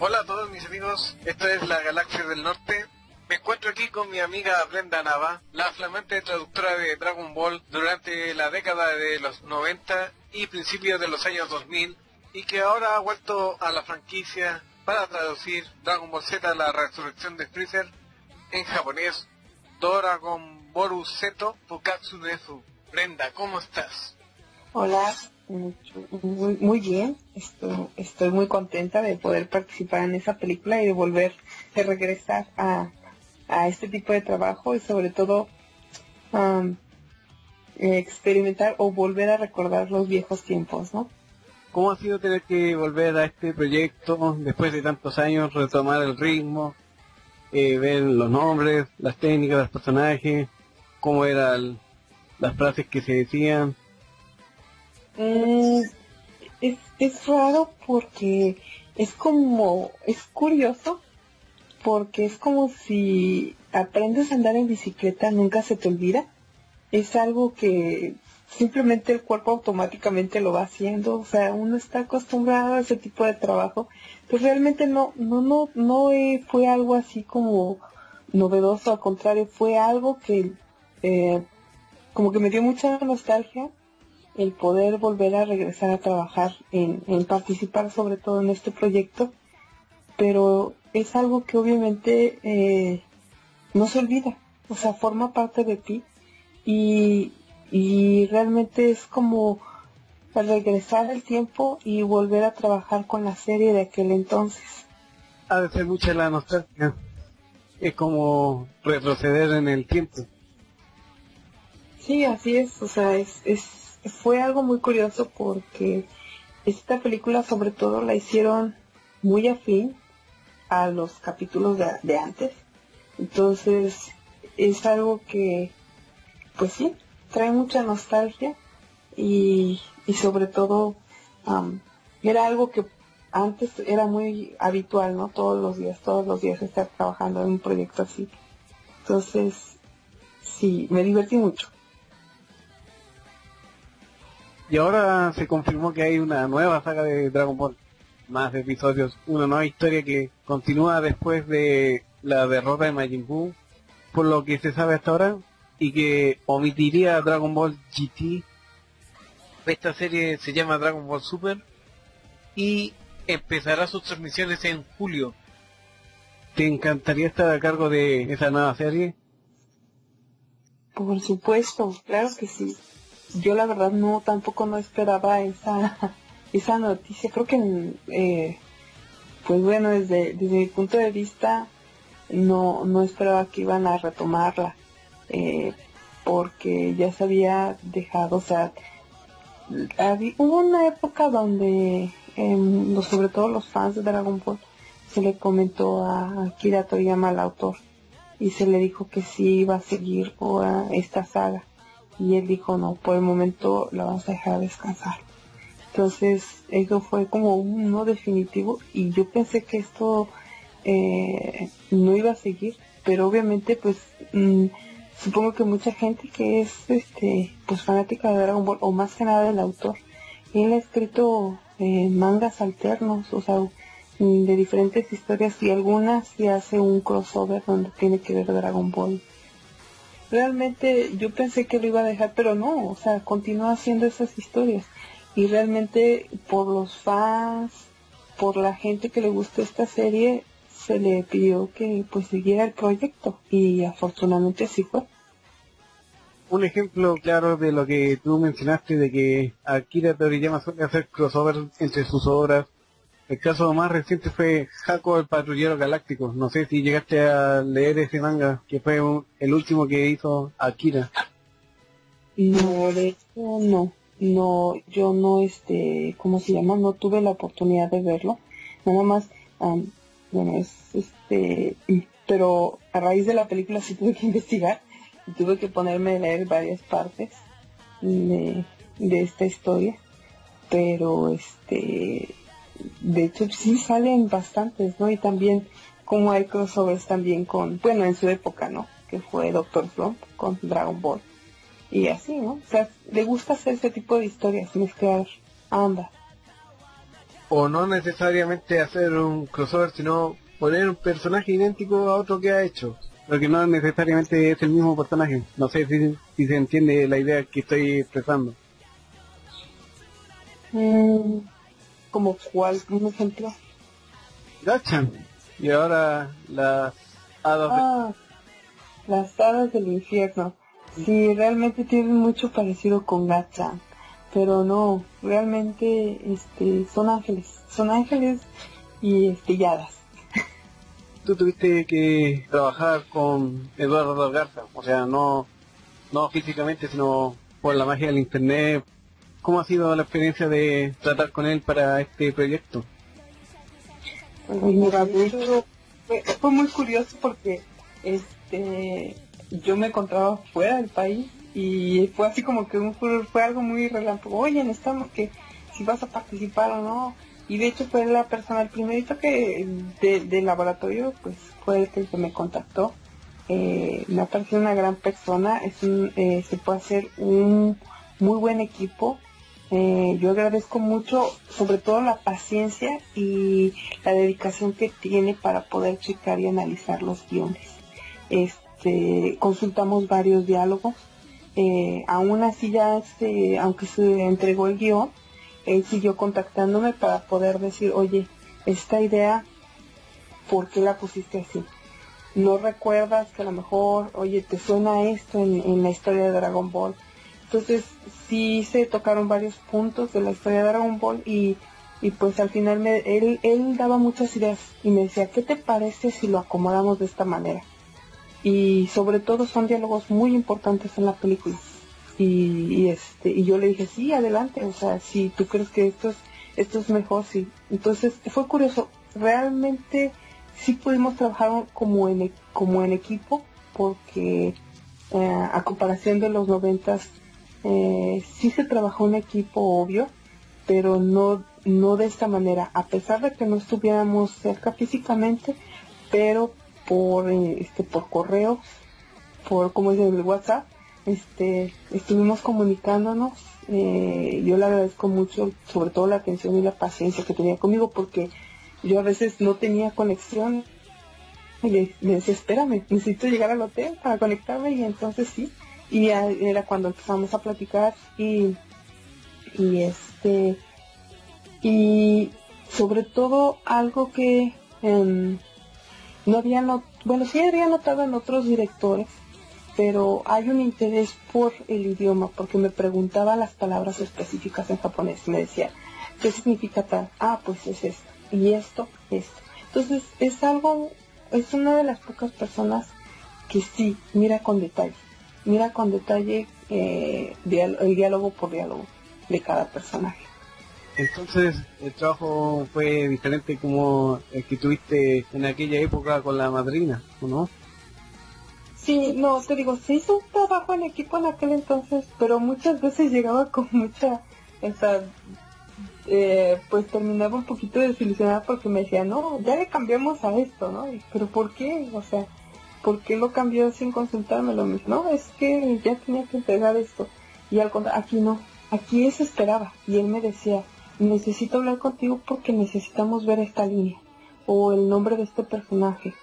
Hola a todos mis amigos, esto es La Galaxia del Norte. Me encuentro aquí con mi amiga Brenda Nava, la flamante traductora de Dragon Ball durante la década de los 90 y principios de los años 2000, y que ahora ha vuelto a la franquicia para traducir Dragon Ball Z, la resurrección de Freezer, en japonés, Doragon Boru Zeto Fukatsu Nezu. Brenda, ¿cómo estás? Hola, muy bien. Estoy muy contenta de poder participar en esa película y de regresar a este tipo de trabajo y sobre todo experimentar o volver a recordar los viejos tiempos, ¿no? ¿Cómo ha sido tener que volver a este proyecto después de tantos años, retomar el ritmo, ver los nombres, las técnicas, los personajes, cómo eran las frases que se decían? Es raro porque es curioso porque es como si aprendes a andar en bicicleta, nunca se te olvida. Es algo que simplemente el cuerpo automáticamente lo va haciendo, o sea, uno está acostumbrado a ese tipo de trabajo, pues realmente no fue algo así como novedoso, al contrario, fue algo que como que me dio mucha nostalgia el poder volver a regresar a trabajar en participar sobre todo en este proyecto, pero es algo que obviamente no se olvida, o sea, forma parte de ti y realmente es como regresar el tiempo y volver a trabajar con la serie de aquel entonces. Ha de ser mucha la nostalgia, es como retroceder en el tiempo. Sí, así es, o sea, fue algo muy curioso porque esta película sobre todo la hicieron muy afín a los capítulos de antes, entonces es algo que pues sí, trae mucha nostalgia y sobre todo era algo que antes era muy habitual, ¿no? Todos los días estar trabajando en un proyecto así. Entonces, sí, me divertí mucho. Y ahora se confirmó que hay una nueva saga de Dragon Ball, más episodios, una nueva historia que continúa después de la derrota de Majin Buu, por lo que se sabe hasta ahora, y que omitiría Dragon Ball GT. Esta serie se llama Dragon Ball Super y empezará sus transmisiones en julio. ¿Te encantaría estar a cargo de esa nueva serie? Por supuesto, claro que sí. Yo la verdad tampoco no esperaba esa noticia. Creo que pues bueno, desde mi punto de vista no esperaba que iban a retomarla, porque ya se había dejado, o sea, hubo una época donde sobre todo los fans de Dragon Ball se le comentó a Akira Toriyama, al autor, y se le dijo que sí iba a seguir esta saga, y él dijo no, por el momento la vamos a dejar descansar. Entonces eso fue como un no definitivo y yo pensé que esto no iba a seguir, pero obviamente pues supongo que mucha gente que es pues fanática de Dragon Ball o más que nada del autor, él ha escrito mangas alternos, o sea, de diferentes historias y algunas sí hace un crossover donde tiene que ver Dragon Ball. Realmente yo pensé que lo iba a dejar, pero no, o sea, continúa haciendo esas historias. Y realmente por los fans, por la gente que le gustó esta serie, se le pidió que pues siguiera el proyecto y afortunadamente así fue. Un ejemplo claro de lo que tú mencionaste, de que Akira Toriyama suele hacer crossover entre sus obras. El caso más reciente fue Hako el Patrullero Galáctico. No sé si llegaste a leer ese manga, que fue el último que hizo Akira. No, de hecho yo no, ¿cómo se llama? No tuve la oportunidad de verlo. Nada más, bueno, pero a raíz de la película sí tuve que investigar y tuve que ponerme a leer varias partes de esta historia. Pero de hecho sí salen bastantes, ¿no? Y también como hay crossovers también bueno, en su época, ¿no? Que fue Doctor Slump con Dragon Ball. Y así, ¿no? O sea, le gusta hacer ese tipo de historias, mezclar ambas. o no necesariamente hacer un crossover, sino poner un personaje idéntico a otro que ha hecho. Porque no necesariamente es el mismo personaje. No sé si se entiende la idea que estoy expresando. ¿Como cuál? ¿Un ejemplo? Gachan. Y ahora las hadas Las hadas del infierno. Sí, realmente tienen mucho parecido con Gachan. Pero no, realmente son ángeles y hadas. Tú tuviste que trabajar con Eduardo Garza, o sea, no físicamente, sino por la magia del internet. ¿Cómo ha sido la experiencia de tratar con él para este proyecto? Bueno, mira, de hecho, fue muy curioso porque yo me encontraba fuera del país y fue así como que fue algo muy relámpago. Oye, necesitamos que si vas a participar o no. Y de hecho fue la persona, el primerito que del laboratorio, pues fue el que me contactó. Me ha parecido una gran persona, se puede hacer un muy buen equipo. Yo agradezco mucho, sobre todo la paciencia y la dedicación que tiene para poder checar y analizar los guiones. Consultamos varios diálogos. Aún así ya, aunque se entregó el guión, él siguió contactándome para poder decir, oye, esta idea, ¿por qué la pusiste así? ¿No recuerdas que a lo mejor, oye, te suena esto en la historia de Dragon Ball? Entonces sí se tocaron varios puntos de la historia de Dragon Ball y pues al final él daba muchas ideas y me decía, ¿qué te parece si lo acomodamos de esta manera? Y sobre todo son diálogos muy importantes en la película. Y yo le dije, sí, adelante, o sea, si tú crees que esto es mejor, sí. Entonces fue curioso, realmente sí pudimos trabajar como en equipo, porque a comparación de los 90s, sí se trabajó en equipo, obvio, pero no de esta manera, a pesar de que no estuviéramos cerca físicamente, pero por correo, como es el WhatsApp, estuvimos comunicándonos. Yo le agradezco mucho, sobre todo la atención y la paciencia que tenía conmigo, porque yo a veces no tenía conexión y le decía, espérame, necesito llegar al hotel para conectarme, y entonces sí, y ya era cuando empezamos a platicar y sobre todo algo que no había sí había notado en otros directores, pero hay un interés por el idioma, porque me preguntaba las palabras específicas en japonés, me decía, ¿qué significa tal? Pues es esto, y esto. Entonces es una de las pocas personas que sí mira con detalle el diálogo por diálogo de cada personaje. Entonces el trabajo fue diferente como el que tuviste en aquella época con la madrina, ¿o no? Sí, no, te digo, se hizo un trabajo en equipo en aquel entonces, pero muchas veces llegaba con mucha, pues terminaba un poquito desilusionada porque me decía, no, ya le cambiamos a esto, ¿no? Pero ¿por qué? O sea, ¿por qué lo cambió sin consultármelo? Me dice, no, es que ya tenía que entregar esto. Y al contrario, aquí no, aquí se esperaba. Y él me decía, necesito hablar contigo porque necesitamos ver esta línea, o el nombre de este personaje.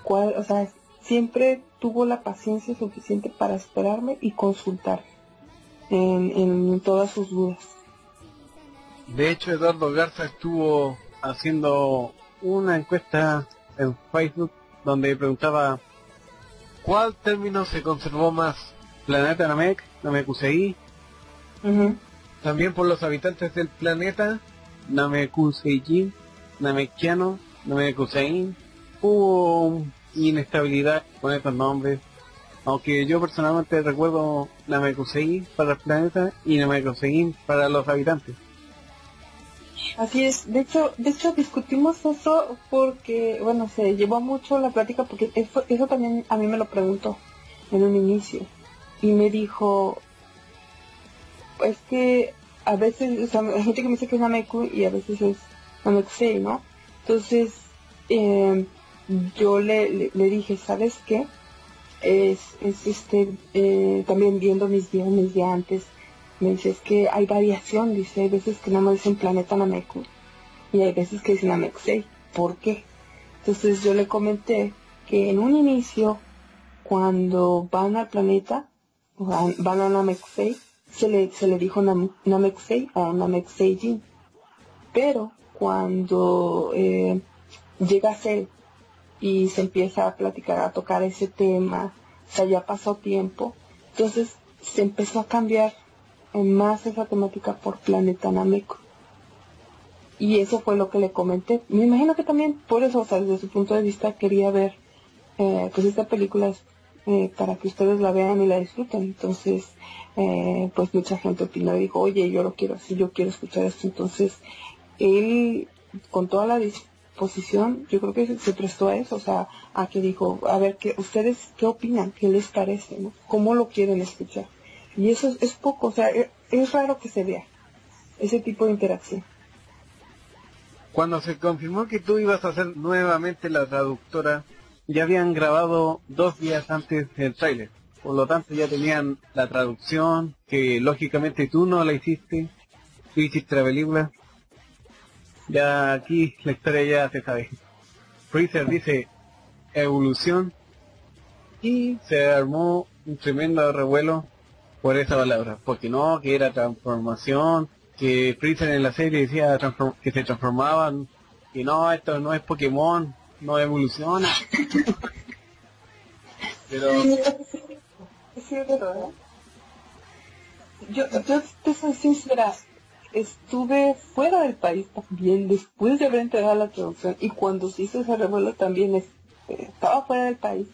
O sea, siempre tuvo la paciencia suficiente para esperarme y consultar en todas sus dudas. De hecho, Eduardo Garza estuvo haciendo una encuesta en Facebook donde preguntaba ¿cuál término se conservó más? Planeta Namek, Namekusei, También por los habitantes del planeta, Namekuseijin, Namekiano, Namekusein. Hubo inestabilidad con estos nombres, aunque yo personalmente recuerdo Namekusei para el planeta y Namekusein para los habitantes. Así es, de hecho discutimos eso porque, bueno, se llevó mucho la plática porque eso también a mí me lo preguntó en un inicio y me dijo, es que a veces, o sea, hay gente que me dice que es Nameku y a veces es Namekusei, ¿no? Entonces yo le dije, ¿sabes qué? También viendo mis guiones de antes, me dice, es que hay variación, dice, hay veces que nada más dicen planeta Nameku, y hay veces que dicen Namexei. ¿Por qué? Entonces yo le comenté que en un inicio, cuando van al planeta, van a Namexei, se le dijo Namexei o Namexeijin. Pero cuando llega Cell y se empieza a platicar, a tocar ese tema, o sea, ya pasó tiempo, entonces se empezó a cambiar más esa temática por Planeta Nameco. Y eso fue lo que le comenté. Me imagino que también por eso, o sea, desde su punto de vista quería ver, pues esta película es para que ustedes la vean y la disfruten. Entonces, pues mucha gente opinó y dijo, oye, yo lo quiero así, yo quiero escuchar esto. Entonces, él, con toda la disposición, yo creo que se prestó a eso, o sea, a que dijo, a ver, ¿ustedes qué opinan? ¿Qué les parece? ¿No? ¿Cómo lo quieren escuchar? Y eso es poco, o sea, es raro que se vea ese tipo de interacción. Cuando se confirmó que tú ibas a ser nuevamente la traductora, ya habían grabado 2 días antes el tráiler. Por lo tanto ya tenían la traducción, que lógicamente tú no la hiciste, tú hiciste la película. Ya aquí la historia ya se sabe. Freezer dice evolución y se armó un tremendo revuelo por esa palabra. Porque no, que era transformación, que Freezer en la serie decía que se transformaban, y no, esto no es Pokémon, no evoluciona. Pero Sí, es verdad. Yo te soy sincera, estuve fuera del país también después de haber entregado la traducción, y cuando se hizo ese revuelo también estaba fuera del país,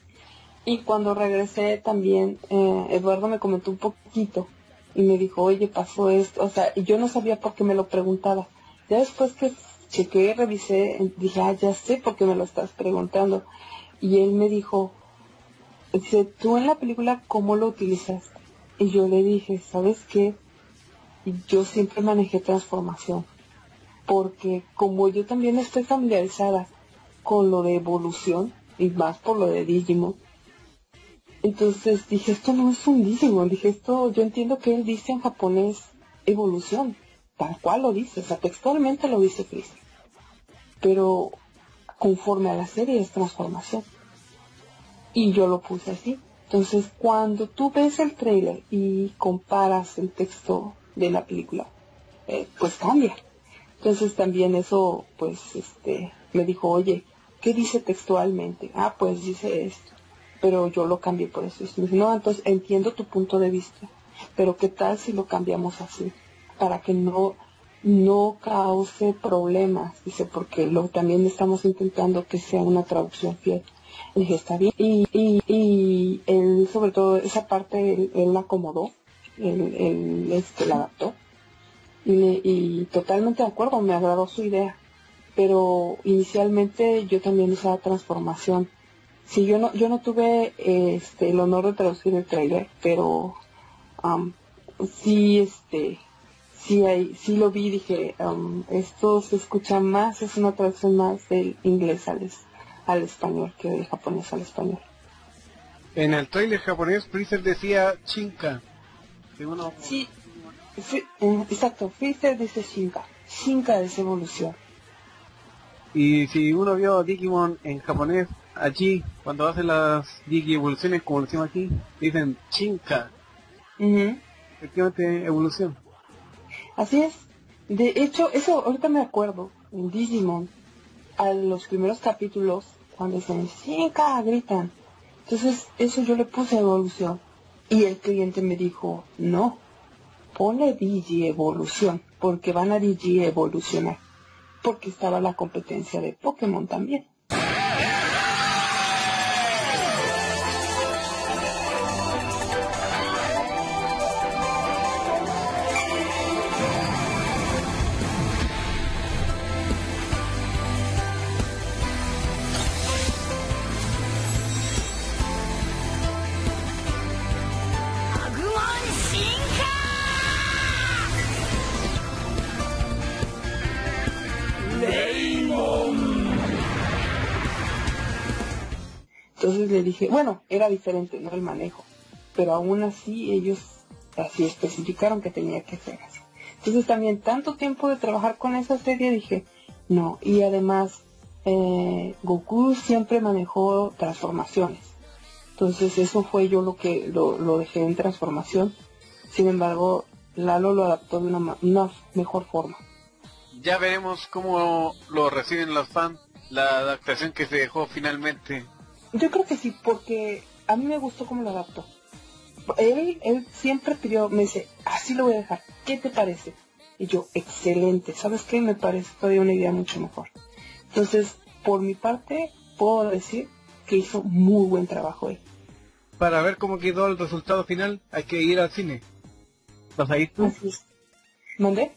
y cuando regresé también Eduardo me comentó un poquito y me dijo, oye, pasó esto, o sea, y yo no sabía por qué me lo preguntaba. Ya después que chequé y revisé, dije, ya sé por qué me lo estás preguntando. Y él me dijo, dice, tú en la película, ¿cómo lo utilizaste? Y yo le dije, ¿sabes qué? Yo siempre manejé transformación, porque como yo también estoy familiarizada con lo de evolución, y más por lo de Digimon, entonces dije, esto no es un Digimon, dije, esto, yo entiendo que él dice en japonés evolución, tal cual lo dice, o sea, textualmente lo dice Freezer, pero conforme a la serie es transformación, y yo lo puse así. Entonces, cuando tú ves el trailer y comparas el texto de la película, pues cambia. Entonces también eso, pues, me dijo, oye, ¿qué dice textualmente? Ah, pues dice esto, pero yo lo cambié por eso. Y me dice, no, entonces entiendo tu punto de vista, pero ¿qué tal si lo cambiamos así? Para que no cause problemas, dice, porque también estamos intentando que sea una traducción fiel. Le dije, está bien. Y él, sobre todo, esa parte, él la acomodó, él la adaptó. Y totalmente de acuerdo, me agradó su idea. Pero inicialmente yo también usaba transformación. Sí, yo no tuve el honor de traducir el trailer, pero sí, sí lo vi y dije, esto se escucha más, es una traducción más del inglés al español que del japonés al español. en el trailer japonés Freezer decía Shinka. Sí, exacto, Freezer dice Shinka. Shinka es evolución. Y si uno vio Digimon en japonés, allí, cuando hacen las Digi evoluciones, como lo decimos aquí, dicen Shinka. Efectivamente, evolución. Así es. De hecho, eso ahorita me acuerdo, en Digimon, a los primeros capítulos, cuando dicen Shinka, gritan. Entonces, eso yo le puse evolución. Y el cliente me dijo, no, ponle Digi evolución, porque van a Digi evolucionar. Porque estaba la competencia de Pokémon también. Entonces le dije, bueno, era diferente, no el manejo, pero aún así ellos así especificaron que tenía que ser así. Entonces también tanto tiempo de trabajar con esa serie dije, No, y además Goku siempre manejó transformaciones. Entonces eso fue yo lo que lo dejé en transformación. Sin embargo, Lalo lo adaptó de una mejor forma. Ya veremos cómo lo reciben los fans, la adaptación que se dejó finalmente. Yo creo que sí, porque a mí me gustó cómo lo adaptó. Él siempre pidió, me dice, así lo voy a dejar, ¿qué te parece? Y yo, excelente, ¿sabes qué? Me parece todavía una idea mucho mejor. Entonces, por mi parte, puedo decir que hizo muy buen trabajo él. Para ver cómo quedó el resultado final, hay que ir al cine. ¿Vas a ir tú? Así es. ¿Mandé?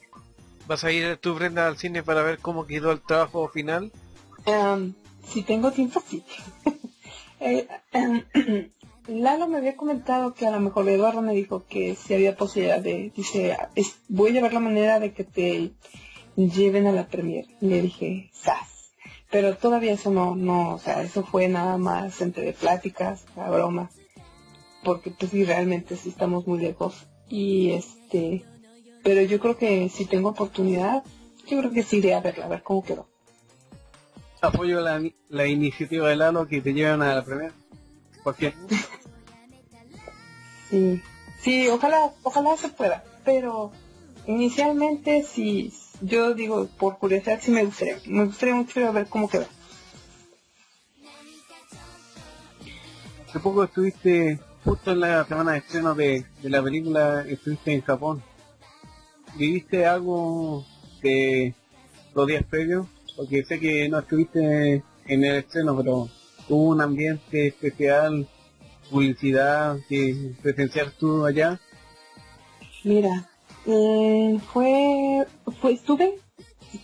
¿Vas a ir tú, Brenda, al cine para ver cómo quedó el trabajo final? Si tengo tiempo, sí. Lalo me había comentado que a lo mejor Eduardo me dijo que si había posibilidad dice, voy a llevar la manera de que te lleven a la premier. Y le dije, ¡zas! Pero todavía eso no, o sea, eso fue nada más entre pláticas, la broma. Porque pues sí, realmente sí estamos muy lejos. Y pero yo creo que si tengo oportunidad, yo creo que sí iré a verla, a ver cómo quedó. Apoyo la iniciativa de Lalo que te llevan a la premier. ¿Por qué? Sí, ojalá se pueda, pero inicialmente sí, yo digo, por curiosidad sí me gustaría mucho ir a ver cómo queda. Hace poco estuviste, justo en la semana de estreno de la película, estuviste en Japón. ¿Viviste algo de los días previos? Porque sé que no estuviste en el estreno, pero hubo un ambiente especial, publicidad que presenciar tú allá. Mira, estuve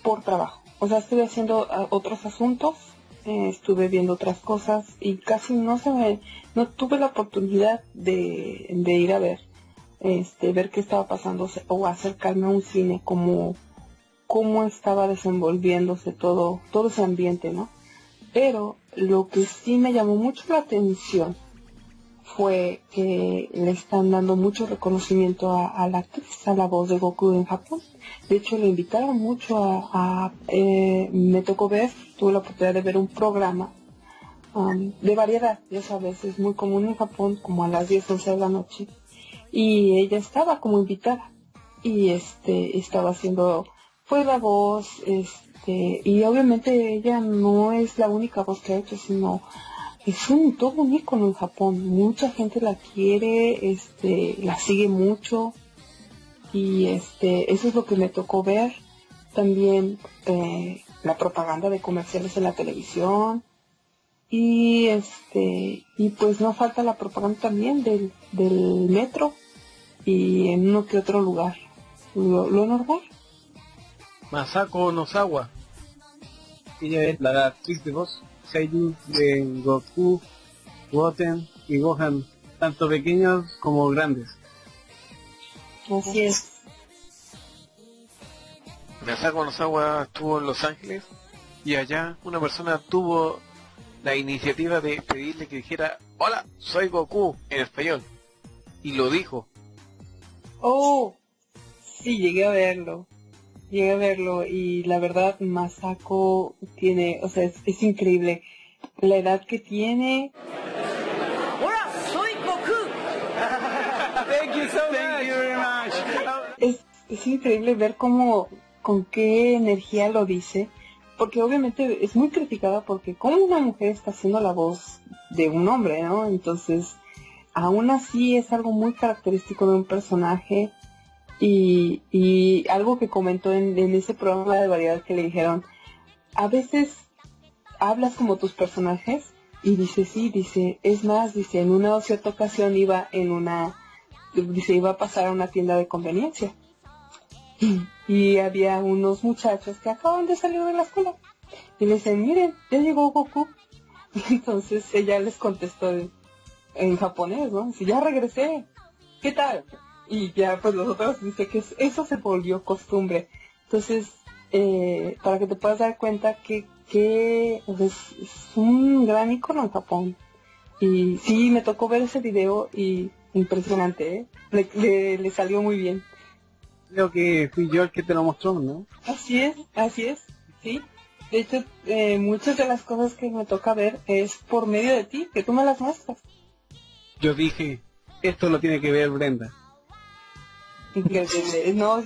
por trabajo, o sea, estuve haciendo otros asuntos, estuve viendo otras cosas y casi no tuve la oportunidad de ir a ver qué estaba pasando o acercarme a un cine, cómo estaba desenvolviéndose todo ese ambiente, ¿no? Pero lo que sí me llamó mucho la atención fue que le están dando mucho reconocimiento a la actriz, a la voz de Goku en Japón. De hecho, le invitaron mucho me tocó tuve la oportunidad de ver un programa de variedad, ya sabes, es muy común en Japón, como a las 10, 11 de la noche, y ella estaba como invitada, y estaba haciendo, fue la voz, y obviamente ella no es la única voz que ha hecho, sino es todo un ícono en Japón. Mucha gente la quiere, la sigue mucho, y eso es lo que me tocó ver. También la propaganda de comerciales en la televisión, y pues no falta la propaganda también del metro y en uno que otro lugar. Lo normal. Masako Nozawa. Ella es la actriz de voz Seiyuu de Goku, Goten y Gohan, tanto pequeños como grandes. Así es. Masako Nozawa estuvo en Los Ángeles y allá una persona tuvo la iniciativa de pedirle que dijera hola, soy Goku en español, y lo dijo. Oh, sí, llegué a verlo y la verdad Masako tiene, o sea, es increíble la edad que tiene. ¡Hola, soy Goku! Thank you so much. Thank you very much. Es increíble ver con qué energía lo dice, porque obviamente es muy criticada porque como una mujer está haciendo la voz de un hombre, ¿no? Entonces, aún así es algo muy característico de un personaje. Y algo que comentó en ese programa de variedad, que le dijeron, a veces hablas como tus personajes, y dice, es más, dice, en una cierta ocasión iba a pasar a una tienda de conveniencia y había unos muchachos que acaban de salir de la escuela y le dicen, miren, ya llegó Goku. Y entonces ella les contestó en japonés, ¿no? Dice, ya regresé, ¿qué tal? Y ya pues los otros dicen que eso se volvió costumbre. Entonces, para que te puedas dar cuenta que pues, es un gran icono en Japón. Y sí, me tocó ver ese video y impresionante, ¿eh? Le salió muy bien. Creo que fui yo el que te lo mostró, ¿no? Así es, sí. De hecho, muchas de las cosas que me toca ver es por medio de ti, que tú me las muestras. Yo dije, esto lo tiene que ver Brenda. Increíble. No,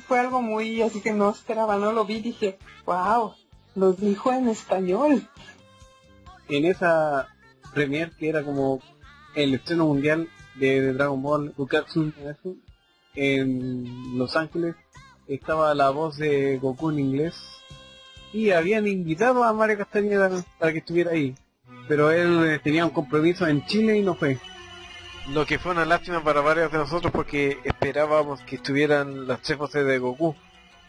fue algo muy así que no esperaba, no lo vi, dije, wow, los dijo en español. En esa premiere que era como el estreno mundial de Dragon Ball Ukatsu en Los Ángeles, estaba la voz de Goku en inglés y habían invitado a Mario Castañeda para que estuviera ahí, pero él tenía un compromiso en Chile y no fue. Lo que fue una lástima para varios de nosotros porque esperábamos que estuvieran las tres voces de Goku,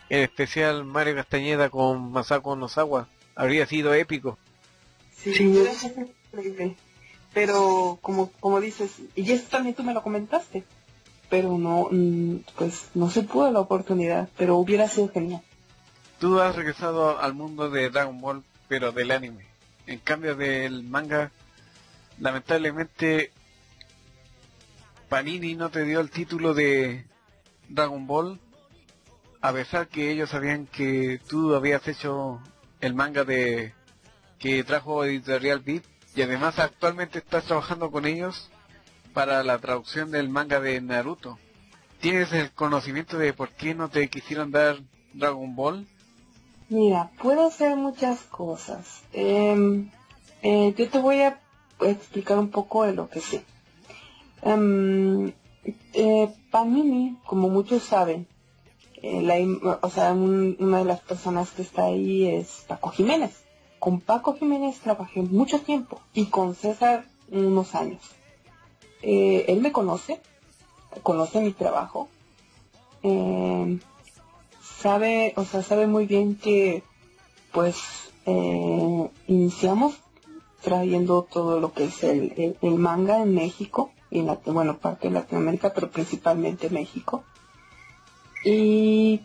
en especial Mario Castañeda con Masako Nozawa. Habría sido épico. Sí, es increíble. Pero como dices, y esto también tú me lo comentaste, pero no, pues no se pudo la oportunidad, pero hubiera sido genial. Tú has regresado al mundo de Dragon Ball, pero del anime. En cambio del manga, lamentablemente Panini no te dio el título de Dragon Ball, a pesar que ellos sabían que tú habías hecho el manga de que trajo Editorial Beat, y además actualmente estás trabajando con ellos para la traducción del manga de Naruto. ¿Tienes el conocimiento de por qué no te quisieron dar Dragon Ball? Mira, puedo hacer muchas cosas. Yo te voy a explicar un poco de lo que sé. Panini, como muchos saben, una de las personas que está ahí es Paco Jiménez. Con Paco Jiménez trabajé mucho tiempo y con César unos años. Él me conoce mi trabajo, sabe muy bien que pues iniciamos trayendo todo lo que es el manga en México y parte de Latinoamérica, pero principalmente México. Y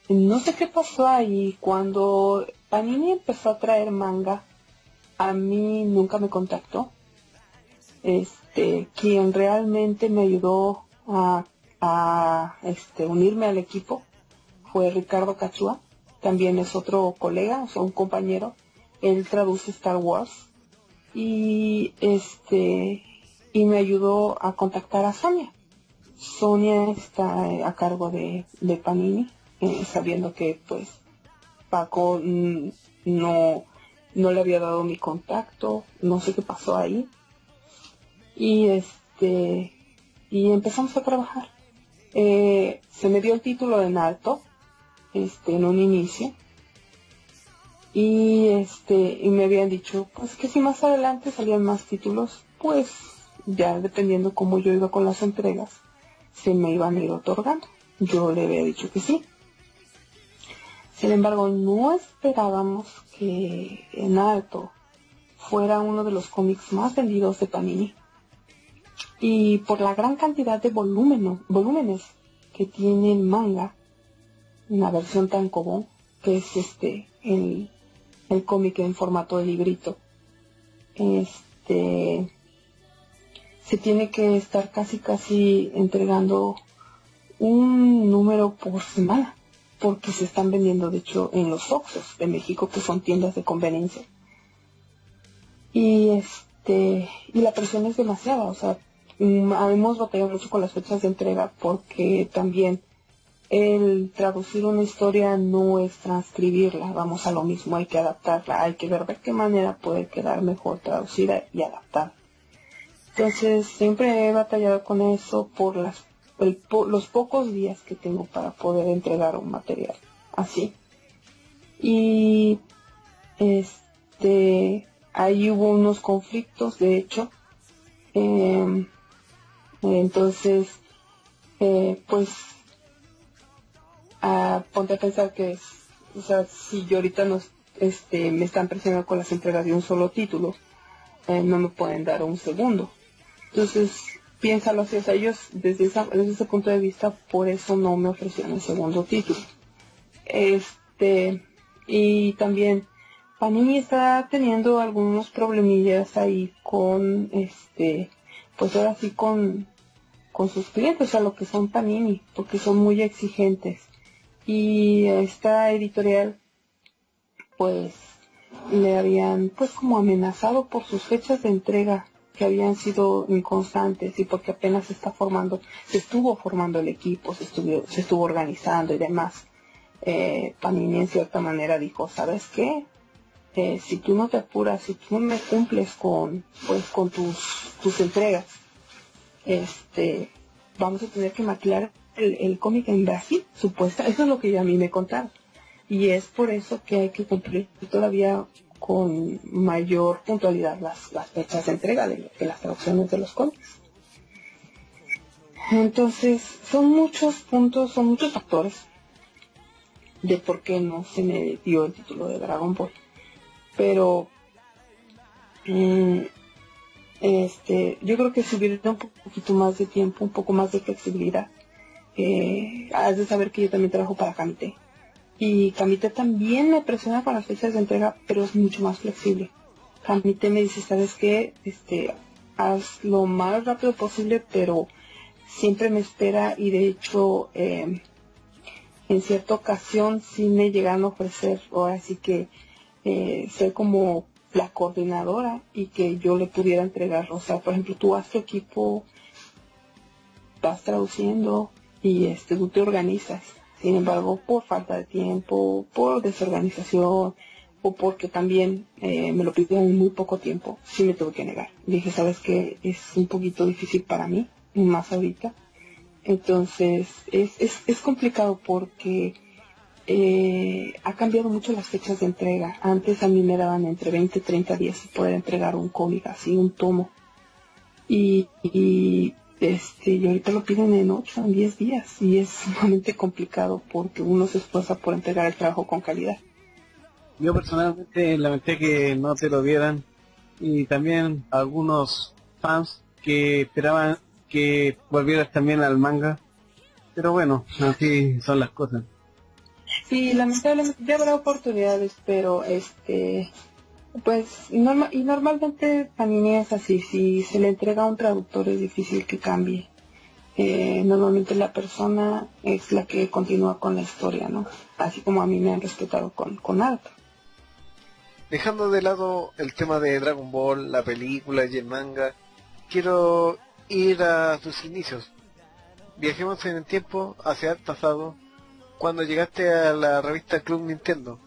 no sé qué pasó ahí. Cuando Panini empezó a traer manga, a mí nunca me contactó. Quien realmente me ayudó a unirme al equipo fue Ricardo Cachua. También es otro colega, o sea, un compañero. Él traduce Star Wars y me ayudó a contactar a Sonia. Sonia está a cargo de Panini, sabiendo que pues Paco no le había dado mi contacto, no sé qué pasó ahí. Y empezamos a trabajar. Se me dio el título de Naruto en un inicio. Y me habían dicho pues que si más adelante salían más títulos, pues ya dependiendo cómo yo iba con las entregas, se me iban a ir otorgando. Yo le había dicho que sí. Sin embargo, no esperábamos que Naruto fuera uno de los cómics más vendidos de Panini. Y por la gran cantidad de volúmenes que tiene el manga, una versión tankobon, que es el cómic en formato de librito, se tiene que estar casi entregando un número por semana, porque se están vendiendo de hecho en los Oxxos de México, que son tiendas de conveniencia. Y la presión es demasiada, o sea, hemos batallado mucho con las fechas de entrega, porque también el traducir una historia no es transcribirla, vamos a lo mismo, hay que adaptarla, hay que ver de qué manera puede quedar mejor traducida y adaptada. Entonces siempre he batallado con eso por los pocos días que tengo para poder entregar un material así. Y ahí hubo unos conflictos, de hecho. Entonces, pues, ponte a pensar que, o sea, si yo ahorita me están presionando con las entregas de un solo título, no me pueden dar un segundo. Entonces, piénsalo así, o sea, ellos desde ese punto de vista, por eso no me ofrecieron el segundo título. Y también Panini está teniendo algunos problemillas ahí con, pues ahora sí con sus clientes, o sea, lo que son Panini, porque son muy exigentes. y esta editorial pues le habían pues como amenazado por sus fechas de entrega que habían sido inconstantes y porque apenas se estuvo formando el equipo, se estuvo organizando y demás. Panini en cierta manera dijo, ¿sabes qué? Si tú no te apuras, si tú no me cumples con tus entregas, vamos a tener que maquilar el cómic en Brasil, supuesta. Eso es lo que a mí me contaron. Y es por eso que hay que cumplir todavía con mayor puntualidad las fechas de entrega de las traducciones de los cómics. Entonces, son muchos puntos, son muchos factores de por qué no se me dio el título de Dragon Ball. Pero yo creo que si hubiera un poquito más de tiempo, un poco más de flexibilidad, has de saber que yo también trabajo para Kamite. Y Kamite también me presiona con las fechas de entrega, pero es mucho más flexible. Kamite me dice, ¿sabes qué? Haz lo más rápido posible, pero siempre me espera, y de hecho en cierta ocasión sí me llegan a ofrecer, ahora sí que ser como la coordinadora y que yo le pudiera entregar, o sea, por ejemplo, tú haz tu equipo, vas traduciendo y tú te organizas. Sin embargo, por falta de tiempo, por desorganización o porque también me lo pidieron en muy poco tiempo, sí me tuve que negar. Dije, ¿sabes qué? Es un poquito difícil para mí, más ahorita. Entonces, es complicado porque ha cambiado mucho las fechas de entrega. Antes a mí me daban entre 20 y 30 días poder entregar un cómic, así, un tomo. Y ahorita lo piden en 8 o 10 días y es sumamente complicado porque uno se esfuerza por entregar el trabajo con calidad. Yo personalmente lamenté que no te lo dieran, y también algunos fans que esperaban que volvieras también al manga, pero bueno, así son las cosas. Sí, lamentablemente ya habrá oportunidades, pero pues normalmente Panini es así. Si se le entrega a un traductor es difícil que cambie. Normalmente la persona es la que continúa con la historia, ¿no? Así como a mí me han respetado con Naruto. Dejando de lado el tema de Dragon Ball, la película y el manga, quiero ir a tus inicios. Viajemos en el tiempo hacia el pasado, cuando llegaste a la revista Club Nintendo.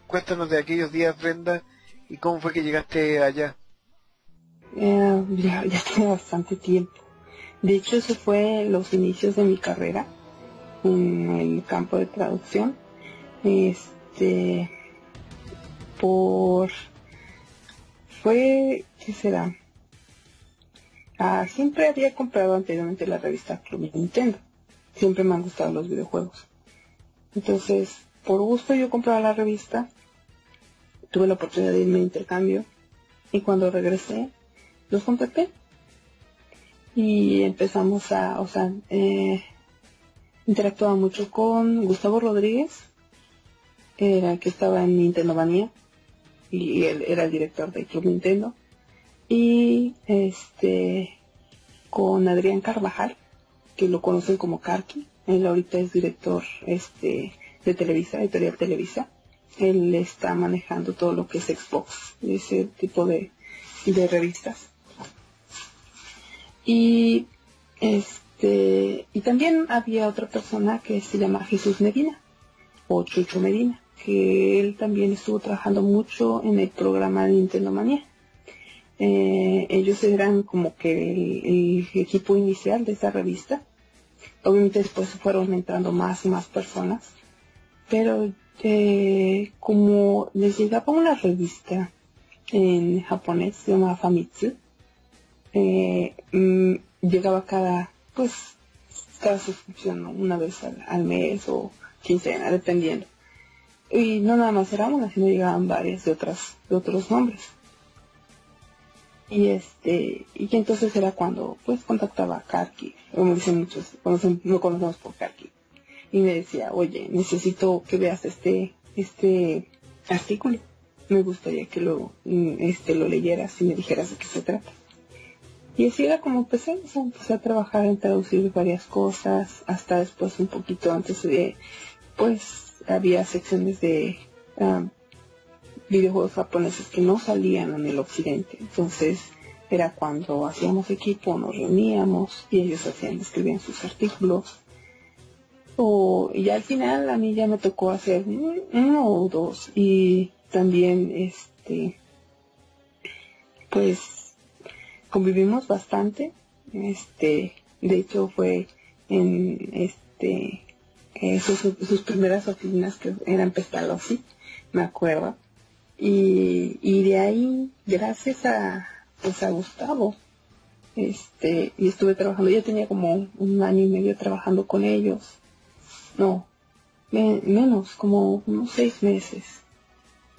Cuéntanos de aquellos días, Brenda, y cómo fue que llegaste allá. Ya tiene bastante tiempo. De hecho, eso fue los inicios de mi carrera en el campo de traducción. ¿Qué será? Siempre había comprado anteriormente la revista Club Nintendo. Siempre me han gustado los videojuegos. Entonces, por gusto yo compraba la revista. Tuve la oportunidad de irme de intercambio. Y cuando regresé, los contacté. Y empezamos interactuaba mucho con Gustavo Rodríguez, que estaba en Nintendo Manía. Y él era el director de Club Nintendo. Y con Adrián Carvajal, que lo conocen como Karki. Él ahorita es director de Televisa, editorial Televisa. Él está manejando todo lo que es Xbox, ese tipo de revistas. Y también había otra persona que se llama Jesús Medina, o Chucho Medina, que él también estuvo trabajando mucho en el programa de Nintendo Manía. Ellos eran como que el equipo inicial de esa revista. Obviamente después fueron entrando más y más personas, pero como les llegaba una revista en japonés, se llama Famitsu, llegaba cada suscripción, ¿no? Una vez al mes o quincena, dependiendo. Y no nada más era una, sino llegaban varias de otros nombres. Y entonces era cuando pues contactaba a Karki, como dicen muchos, lo conocemos por Karki, y me decía, oye, necesito que veas este artículo, me gustaría que lo leyeras y me dijeras de qué se trata. Y así era como empecé a trabajar en traducir varias cosas, hasta después un poquito antes de pues había secciones de videojuegos japoneses que no salían en el occidente. Entonces era cuando hacíamos equipo, nos reuníamos y ellos escribían sus artículos. Y ya al final a mí ya me tocó hacer uno o dos, y también pues convivimos bastante. De hecho fue en sus primeras oficinas, que eran Pestalozzi, me acuerdo, y de ahí, gracias a Gustavo, y estuve trabajando. Ya tenía como 1 año y medio trabajando con ellos, no, menos, como unos 6 meses,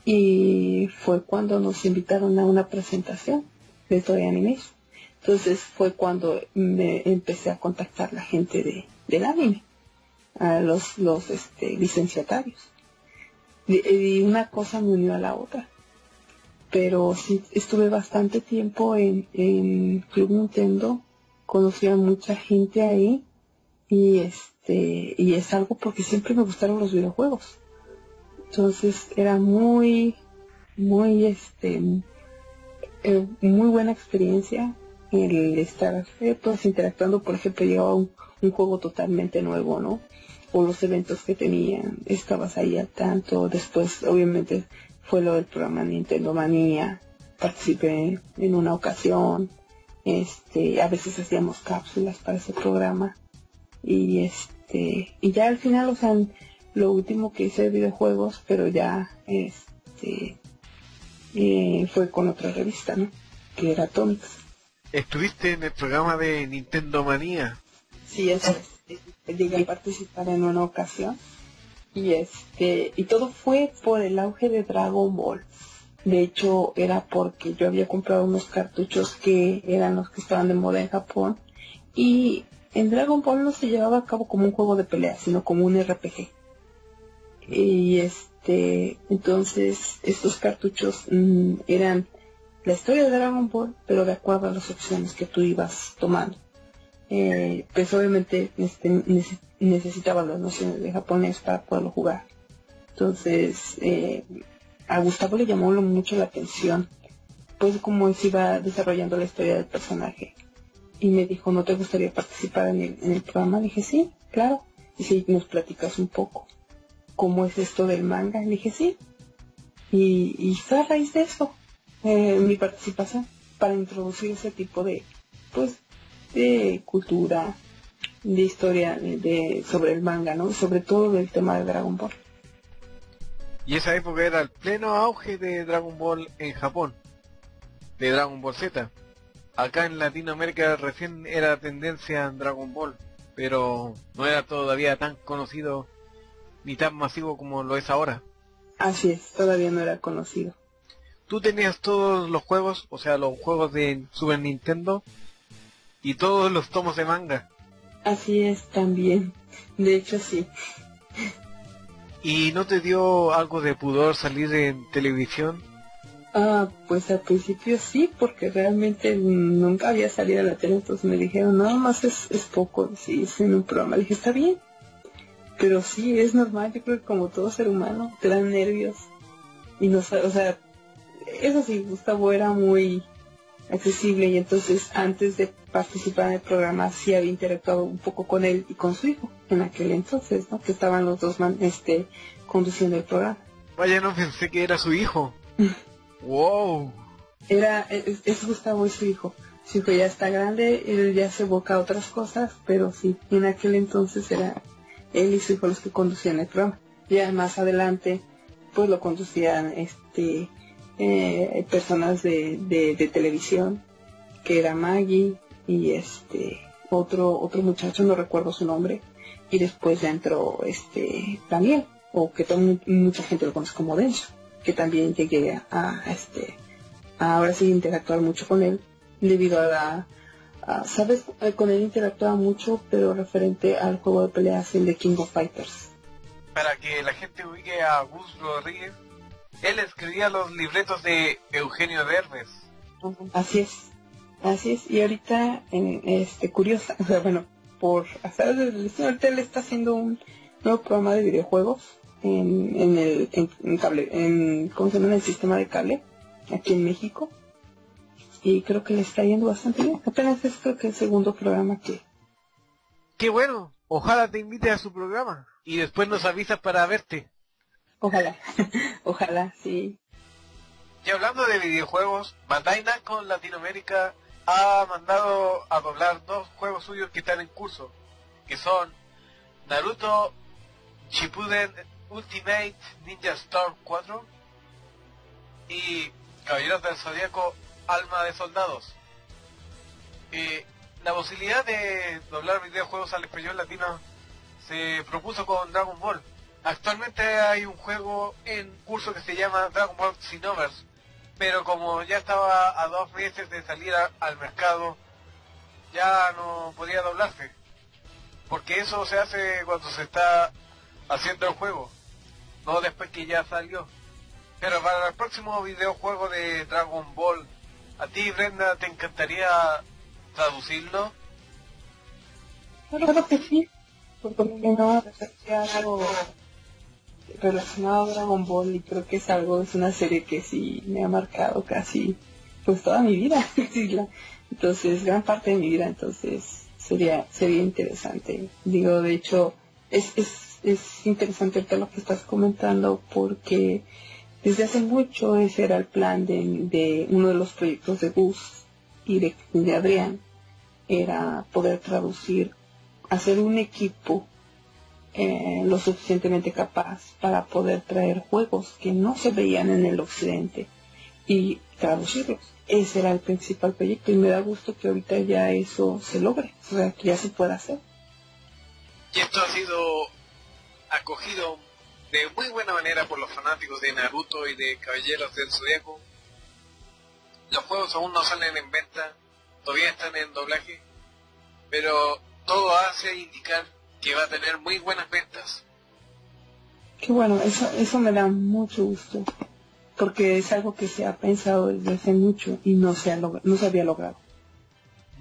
y fue cuando nos invitaron a una presentación de Toei Animation. Entonces fue cuando me empecé a contactar la gente del anime, a los licenciatarios, y una cosa me unió a la otra. Pero sí, estuve bastante tiempo en Club Nintendo, conocí a mucha gente ahí, y es algo porque siempre me gustaron los videojuegos. Entonces era muy muy buena experiencia el estar pues interactuando. Por ejemplo, llegaba un juego totalmente nuevo, ¿no? O los eventos que tenían, estabas ahí al tanto. Después, obviamente, fue lo del programa Nintendo Manía, participé en una ocasión, a veces hacíamos cápsulas para ese programa, y ya al final, o sea, lo último que hice de videojuegos, pero ya fue con otra revista, ¿no? Que era Atomics. ¿Estuviste en el programa de Nintendo Manía? Sí, eso es. Llegué a participar en una ocasión, y todo fue por el auge de Dragon Ball. De hecho, era porque yo había comprado unos cartuchos que eran los que estaban de moda en Japón, y en Dragon Ball no se llevaba a cabo como un juego de pelea, sino como un RPG. Y entonces estos cartuchos eran la historia de Dragon Ball, pero de acuerdo a las opciones que tú ibas tomando. Pues obviamente necesitaba las nociones de japonés para poderlo jugar. Entonces a Gustavo le llamó mucho la atención, pues cómo se iba desarrollando la historia del personaje, y me dijo, ¿no te gustaría participar en el programa? Le dije, sí, claro. Y si nos platicas un poco cómo es esto del manga. Le dije, sí. Y fue a raíz de eso mi participación, para introducir ese tipo de cultura, de historia sobre el manga, ¿no? Sobre todo del tema de Dragon Ball. Y esa época era el pleno auge de Dragon Ball en Japón, de Dragon Ball Z. Acá en Latinoamérica recién era tendencia en Dragon Ball, pero no era todavía tan conocido ni tan masivo como lo es ahora. Así es, todavía no era conocido. Tú tenías todos los juegos, o sea, los juegos de Super Nintendo y todos los tomos de manga. Así es, también. De hecho, sí. ¿Y no te dio algo de pudor salir en televisión? Pues al principio sí, porque realmente nunca había salido a la tele. Entonces me dijeron, nada más es poco, sí, es en un programa. Le dije, está bien. Pero sí, es normal, yo creo que como todo ser humano, te dan nervios. Y no, o sea, eso sí, Gustavo era muy accesible, y entonces antes de participar en el programa sí había interactuado un poco con él y con su hijo en aquel entonces, ¿no? Que estaban los dos conduciendo el programa. Vaya, no pensé que era su hijo. ¡Wow! Es Gustavo y su hijo. Su hijo ya está grande, él ya se evoca a otras cosas, pero sí, en aquel entonces era él y su hijo los que conducían el programa. Ya más adelante, pues lo conducían personas de televisión, que era Maggie y otro muchacho, no recuerdo su nombre, y después ya entró Daniel, o que mucha gente lo conoce como Denso, que también llegué a ahora sí interactuar mucho con él, debido a sabes, con él interactuaba mucho, pero referente al juego de peleas en The King of Fighters. Para que la gente ubique a Gus Rodríguez, él escribía los libretos de Eugenio Derbez. Así es, y ahorita curiosa, o sea, bueno, por hacer el destino, ahorita él está haciendo nuevo programa de videojuegos en cable, ¿cómo se llama? En el sistema de cable, aquí en México. Y creo que le está yendo bastante bien. Apenas es creo que el segundo programa que... ¡Qué bueno! Ojalá te invite a su programa y después nos avisas para verte. Ojalá, ojalá, sí. Y hablando de videojuegos, Bandai Namco en Latinoamérica ha mandado a doblar 2 juegos suyos que están en curso, que son Naruto Shippuden Ultimate Ninja Storm 4 y Caballeros del Zodíaco Alma de Soldados. La posibilidad de doblar videojuegos al español latino se propuso con Dragon Ball. Actualmente hay un juego en curso que se llama Dragon Ball Xenoverse, pero como ya estaba a 2 meses de salir al mercado, ya no podía doblarse, porque eso se hace cuando se está haciendo el juego, no después que ya salió. Pero para el próximo videojuego de Dragon Ball, ¿a ti, Brenda, te encantaría traducirlo? Claro que sí, porque no hacer algo relacionado a Dragon Ball, y creo que es una serie que sí me ha marcado casi pues toda mi vida. Entonces, gran parte de mi vida, entonces sería interesante. Digo, de hecho, es interesante ahorita lo que estás comentando, porque desde hace mucho ese era el plan de uno de los proyectos de Gus y de Adrián, era poder traducir, hacer un equipo lo suficientemente capaz para poder traer juegos que no se veían en el occidente y traducirlos. Ese era el principal proyecto, y me da gusto que ahorita ya eso se logre, o sea, que ya se pueda hacer. Y esto ha sido acogido de muy buena manera por los fanáticos de Naruto y de Caballeros del Zodíaco. Los juegos aún no salen en venta, todavía están en doblaje, pero todo hace indicar que va a tener muy buenas ventas. Qué bueno, eso me da mucho gusto, porque es algo que se ha pensado desde hace mucho y no se había logrado.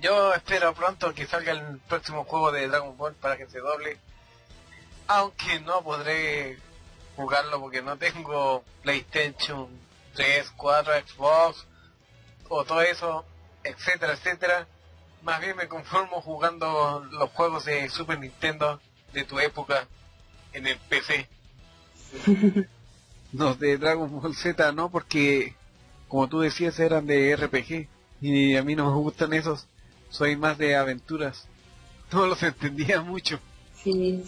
Yo espero pronto que salga el próximo juego de Dragon Ball para que se doble, aunque no podré jugarlo porque no tengo PlayStation 3, 4, Xbox o todo eso, etcétera, etcétera. Más bien me conformo jugando los juegos de Super Nintendo de tu época en el PC. Los de Dragon Ball Z no, porque como tú decías eran de RPG y a mí no me gustan esos, soy más de aventuras, no los entendía mucho. Sí,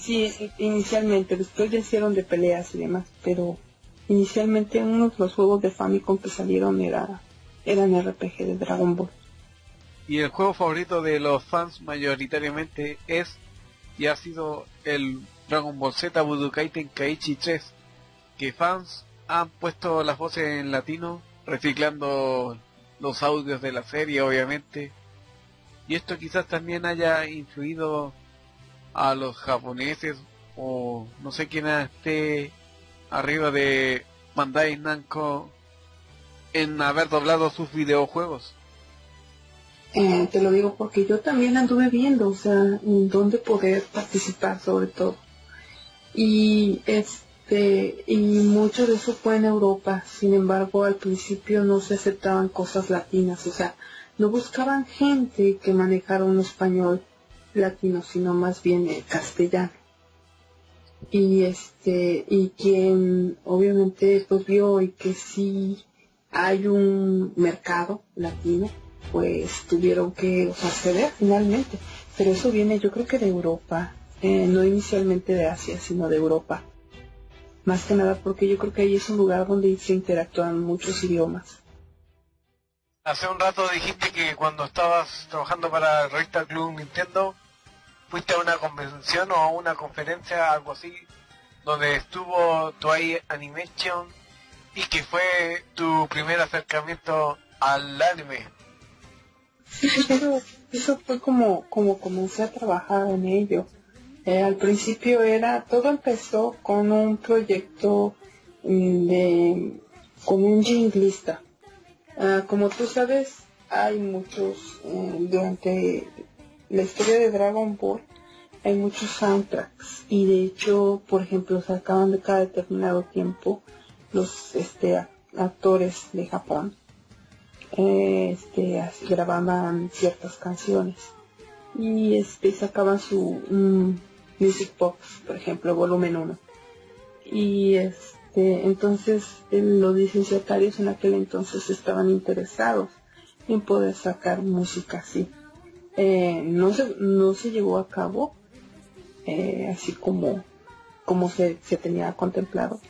inicialmente, después ya hicieron de peleas y demás, pero inicialmente unos de los juegos de Famicom que salieron eran RPG de Dragon Ball. Y el juego favorito de los fans mayoritariamente es y ha sido el Dragon Ball Z Budokai Tenkaichi 3, que fans han puesto las voces en latino, reciclando los audios de la serie obviamente, y esto quizás también haya influido a los japoneses o no sé quién esté arriba de Bandai Namco en haber doblado sus videojuegos. Te lo digo porque yo también anduve viendo, o sea, en dónde poder participar sobre todo. Y mucho de eso fue en Europa. Sin embargo, al principio no se aceptaban cosas latinas, o sea, no buscaban gente que manejara un español latino, sino más bien castellano. Y quien obviamente pues vio y que sí hay un mercado latino, pues tuvieron que ceder finalmente. Pero eso viene, yo creo que de Europa, no inicialmente de Asia, sino de Europa. Más que nada porque yo creo que ahí es un lugar donde se interactúan muchos idiomas. Hace un rato dijiste que cuando estabas trabajando para el revista Club Nintendo, fuiste a una convención o a una conferencia, algo así, donde estuvo Toei Animation y que fue tu primer acercamiento al anime. Eso fue como comencé a trabajar en ello. Al principio todo empezó con un proyecto con un jinglista. Como tú sabes, hay muchos, durante la historia de Dragon Ball, hay muchos soundtracks y de hecho, por ejemplo, sacaban de cada determinado tiempo los actores de Japón grababan ciertas canciones y sacaban su Music Box, por ejemplo, volumen 1. Y entonces los licenciatarios en aquel entonces estaban interesados en poder sacar música así. No se llevó a cabo así como se tenía contemplado.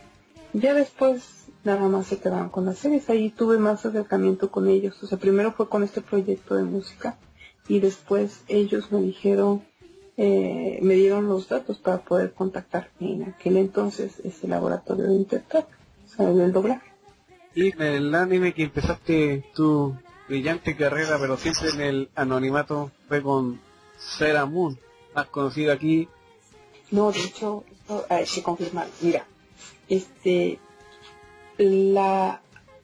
Ya después nada más se quedaron con las series. Ahí tuve más acercamiento con ellos. O sea, primero fue con este proyecto de música y después ellos me dijeron, me dieron los datos para poder contactar en aquel entonces ese laboratorio de Intertrack, o sea, del doblaje. Y en el anime que empezaste tu brillante carrera, pero siempre en el anonimato, fue con Sailor Moon, más conocido aquí. No, de hecho, esto hay que confirmar. Mira,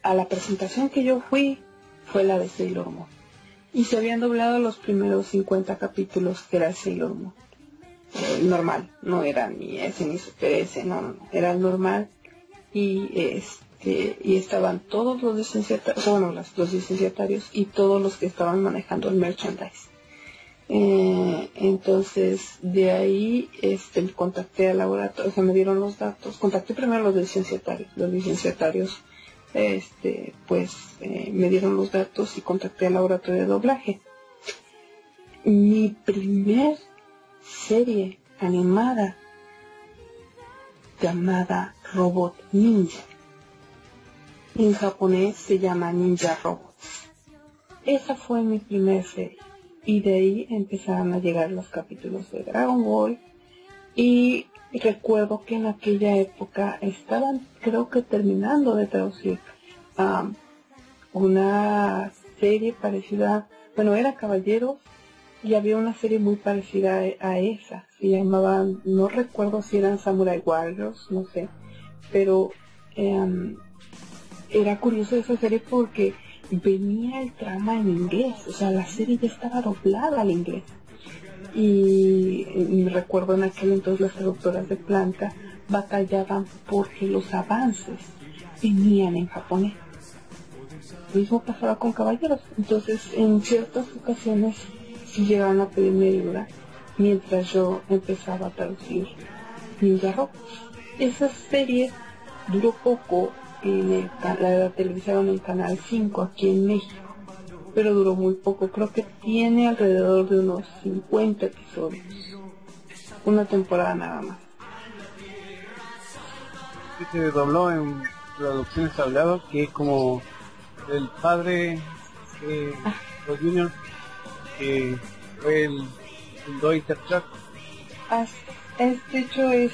a la presentación que yo fui fue la de Sailor Moon. Y se habían doblado los primeros 50 capítulos que era Sailor Moon. Normal, no era ni S ni Super S, no, era el normal. Y estaban todos los licenciatarios, los licenciatarios y todos los que estaban manejando el merchandise. Entonces de ahí contacté al laboratorio, o sea, me dieron los datos, contacté primero a los licenciatarios me dieron los datos y contacté al laboratorio de doblaje. Mi primer serie animada llamada Robot Ninja, en japonés se llama Ninja Robots. Esa fue mi primer serie. Y de ahí empezaron a llegar los capítulos de Dragon Ball. Y recuerdo que en aquella época estaban, creo que terminando de traducir una serie parecida, bueno, era Caballeros, y había una serie muy parecida a esa. Se llamaban, no recuerdo si eran Samurai Warriors, no sé. Pero era curioso esa serie porque venía el trama en inglés, o sea, la serie ya estaba doblada al inglés. Y recuerdo en aquel entonces las traductoras de planta batallaban porque los avances venían en japonés. Lo mismo pasaba con Caballeros. Entonces, en ciertas ocasiones sí llegaban a pedirme ayuda mientras yo empezaba a traducir Ninja Robots. Esa serie duró poco. La televisaron en el Canal 5 aquí en México, pero duró muy poco. Creo que tiene alrededor de unos 50 episodios, una temporada nada más. Y se dobló en Producciones Habladas, que es como el padre de los Juniors, que fue el fundó Intertrack. De hecho es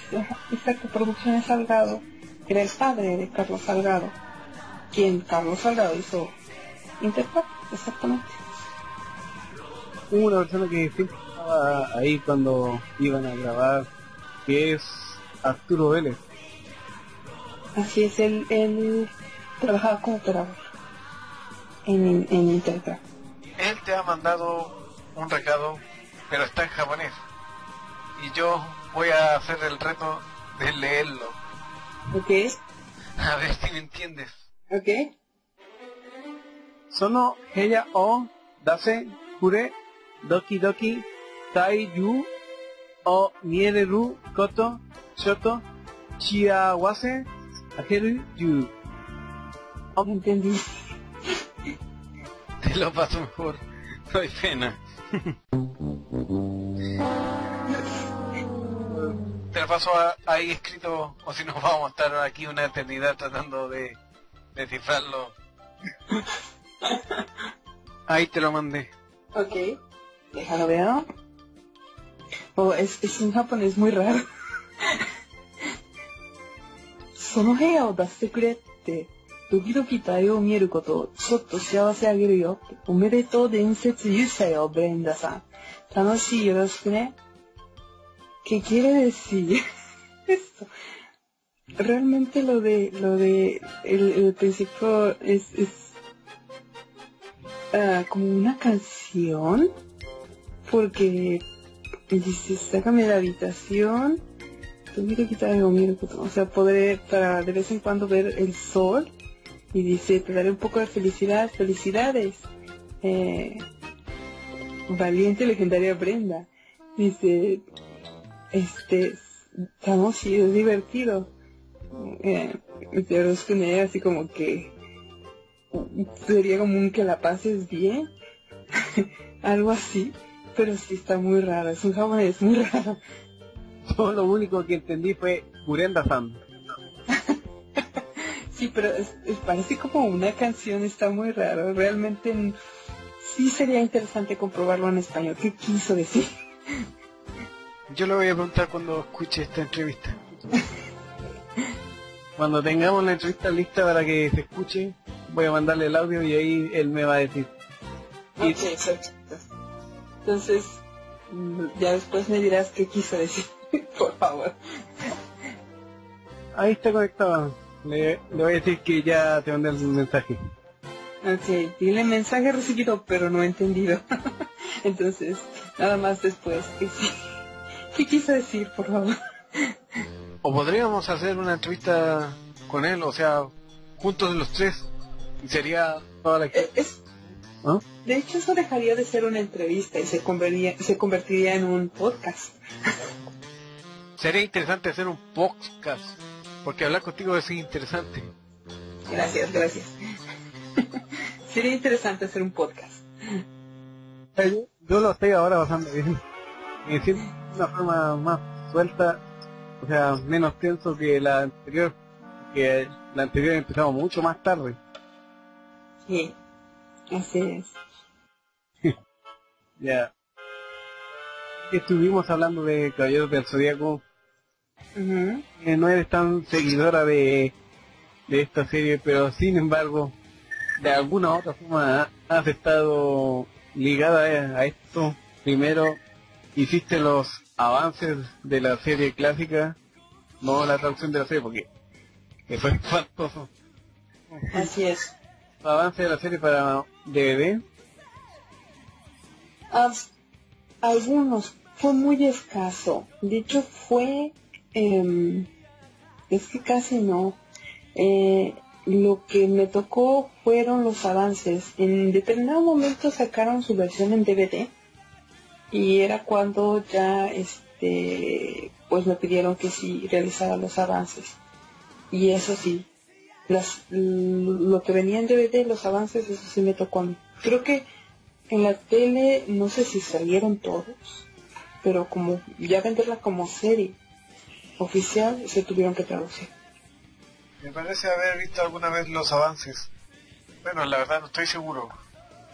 exacto, Producciones Salgado, era el padre de Carlos Salgado, quien Carlos Salgado hizo Intertrack, exactamente. Hubo una persona que siempre estaba ahí cuando iban a grabar, que es Arturo Vélez. Así es, él trabajaba como operador en Intertrack. Él te ha mandado un recado, pero está en japonés. Y yo voy a hacer el reto de leerlo. ¿Ok? A ver si me entiendes. ¿Ok? Sono heya o dase kure doki doki taiyu o niereru koto shoto shiawase ageru yu. No entendí. Te lo paso mejor. No hay pena. Te lo paso ahí escrito, o si no vamos a estar aquí una eternidad tratando de descifrarlo. Ahí te lo mandé. Ok, déjalo ver. Es un japonés muy raro. その部屋を出してくれってドキドキと愛を見えることちょっと幸せあげるよっておめでとう伝説勇者よブレンダさん楽しいよろしくね ¿Qué quiere decir esto? Realmente lo de el principio es como una canción porque Y dice, sácame de la habitación, tuve quitar algo, mira, o sea, podré para de vez en cuando ver el sol. Y dice, te daré un poco de felicidad, felicidades. Valiente legendaria Brenda. Dice, estamos, sí, es divertido. Pero es que así como que sería común que la pases bien. Algo así. Pero sí está muy raro, es un japonés muy raro. Yo lo único que entendí fue Brenda-san. Sí, pero parece como una canción, está muy raro. Realmente sí sería interesante comprobarlo en español. ¿Qué quiso decir? Yo le voy a preguntar cuando escuche esta entrevista. Cuando tengamos la entrevista lista para que se escuche, voy a mandarle el audio y ahí él me va a decir. Ok, perfecto. Entonces, ya después me dirás qué quiso decir, por favor. Ahí está conectado. Le voy a decir que ya te mandé el mensaje. Ok, dile mensaje recibido, pero no entendido. Entonces, nada más después. ¿Qué quiso decir, por favor? O podríamos hacer una entrevista con él, o sea, juntos los tres. Y sería toda la... ¿Ah? De hecho, eso dejaría de ser una entrevista y se convertiría en un podcast. Sería interesante hacer un podcast, porque hablar contigo es interesante. Gracias. Sería interesante hacer un podcast. Yo lo estoy ahora bastante bien. Me siento de una forma más suelta, o sea, menos tenso que la anterior, que la anterior empezamos mucho más tarde. Sí, así es. Ya. Estuvimos hablando de Caballeros del Zodíaco. No eres tan seguidora de esta serie, pero sin embargo, de alguna u otra forma has estado ligada a esto. Primero, hiciste los avances de la serie clásica, no la traducción de la serie, porque eso es faltoso. Así es. Avance de la serie para DVD. Algunos, fue muy escaso. De hecho, fue... es que casi no. Lo que me tocó fueron los avances. En determinado momento sacaron su versión en DVD. Y era cuando ya, pues me pidieron que sí realizara los avances. Y eso sí, lo que venía en DVD, los avances, eso sí me tocó a mí. Creo que en la tele, no sé si salieron todos, pero como ya venderla como serie oficial, se tuvieron que traducir. Me parece haber visto alguna vez los avances. Bueno, la verdad no estoy seguro.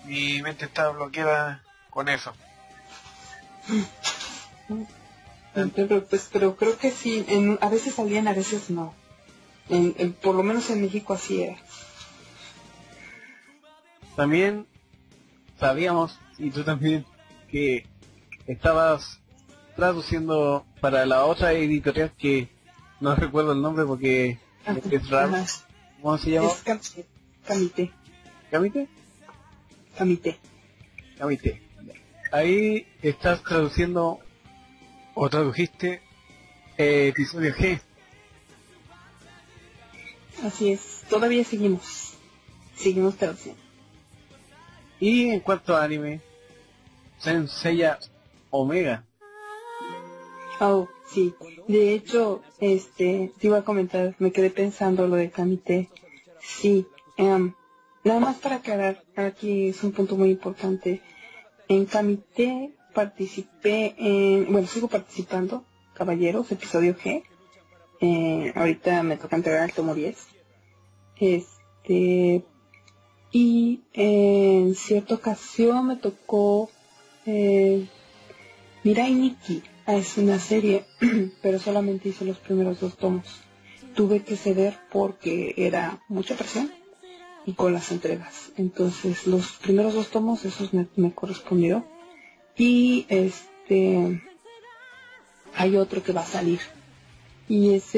Mi mente está bloqueada con eso. Pero creo que sí, a veces salían, a veces no. Por lo menos en México así era. También sabíamos, y tú también, que estabas traduciendo para la otra editorial que no recuerdo el nombre porque es raro. ¿Cómo se llama? Es Camité. ¿Camité? Camité. Ahí estás traduciendo, o tradujiste, episodio G. Así es, todavía seguimos traduciendo. Y en cuanto a anime, Senseiya Omega. Oh, sí. De hecho, te iba a comentar, me quedé pensando lo de Kamite. Sí, nada más para aclarar, aquí es un punto muy importante. En Kamite participé sigo participando, Caballeros, episodio G. Ahorita me toca entregar el tomo 10. Y en cierta ocasión me tocó Mirai Nikki. Es una serie, pero solamente hice los primeros 2 tomos. Tuve que ceder porque era mucha presión y con las entregas. Entonces los primeros 2 tomos, esos me correspondió. Y hay otro que va a salir. Y es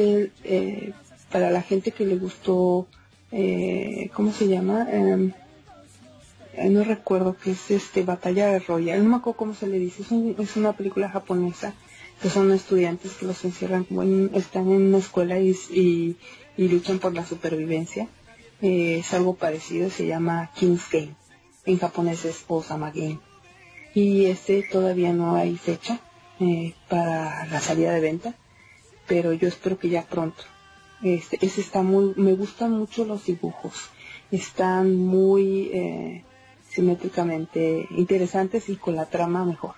para la gente que le gustó, ¿cómo se llama? no recuerdo, que es Batalla Royal, no me acuerdo cómo se le dice, es una película japonesa, que son estudiantes que los encierran, están en una escuela y luchan por la supervivencia. Es algo parecido, se llama King's Game, en japonés es Osama Game, y todavía no hay fecha para la salida de venta, pero yo espero que ya pronto. Ese está me gustan mucho los dibujos, están muy simétricamente interesantes y con la trama mejor.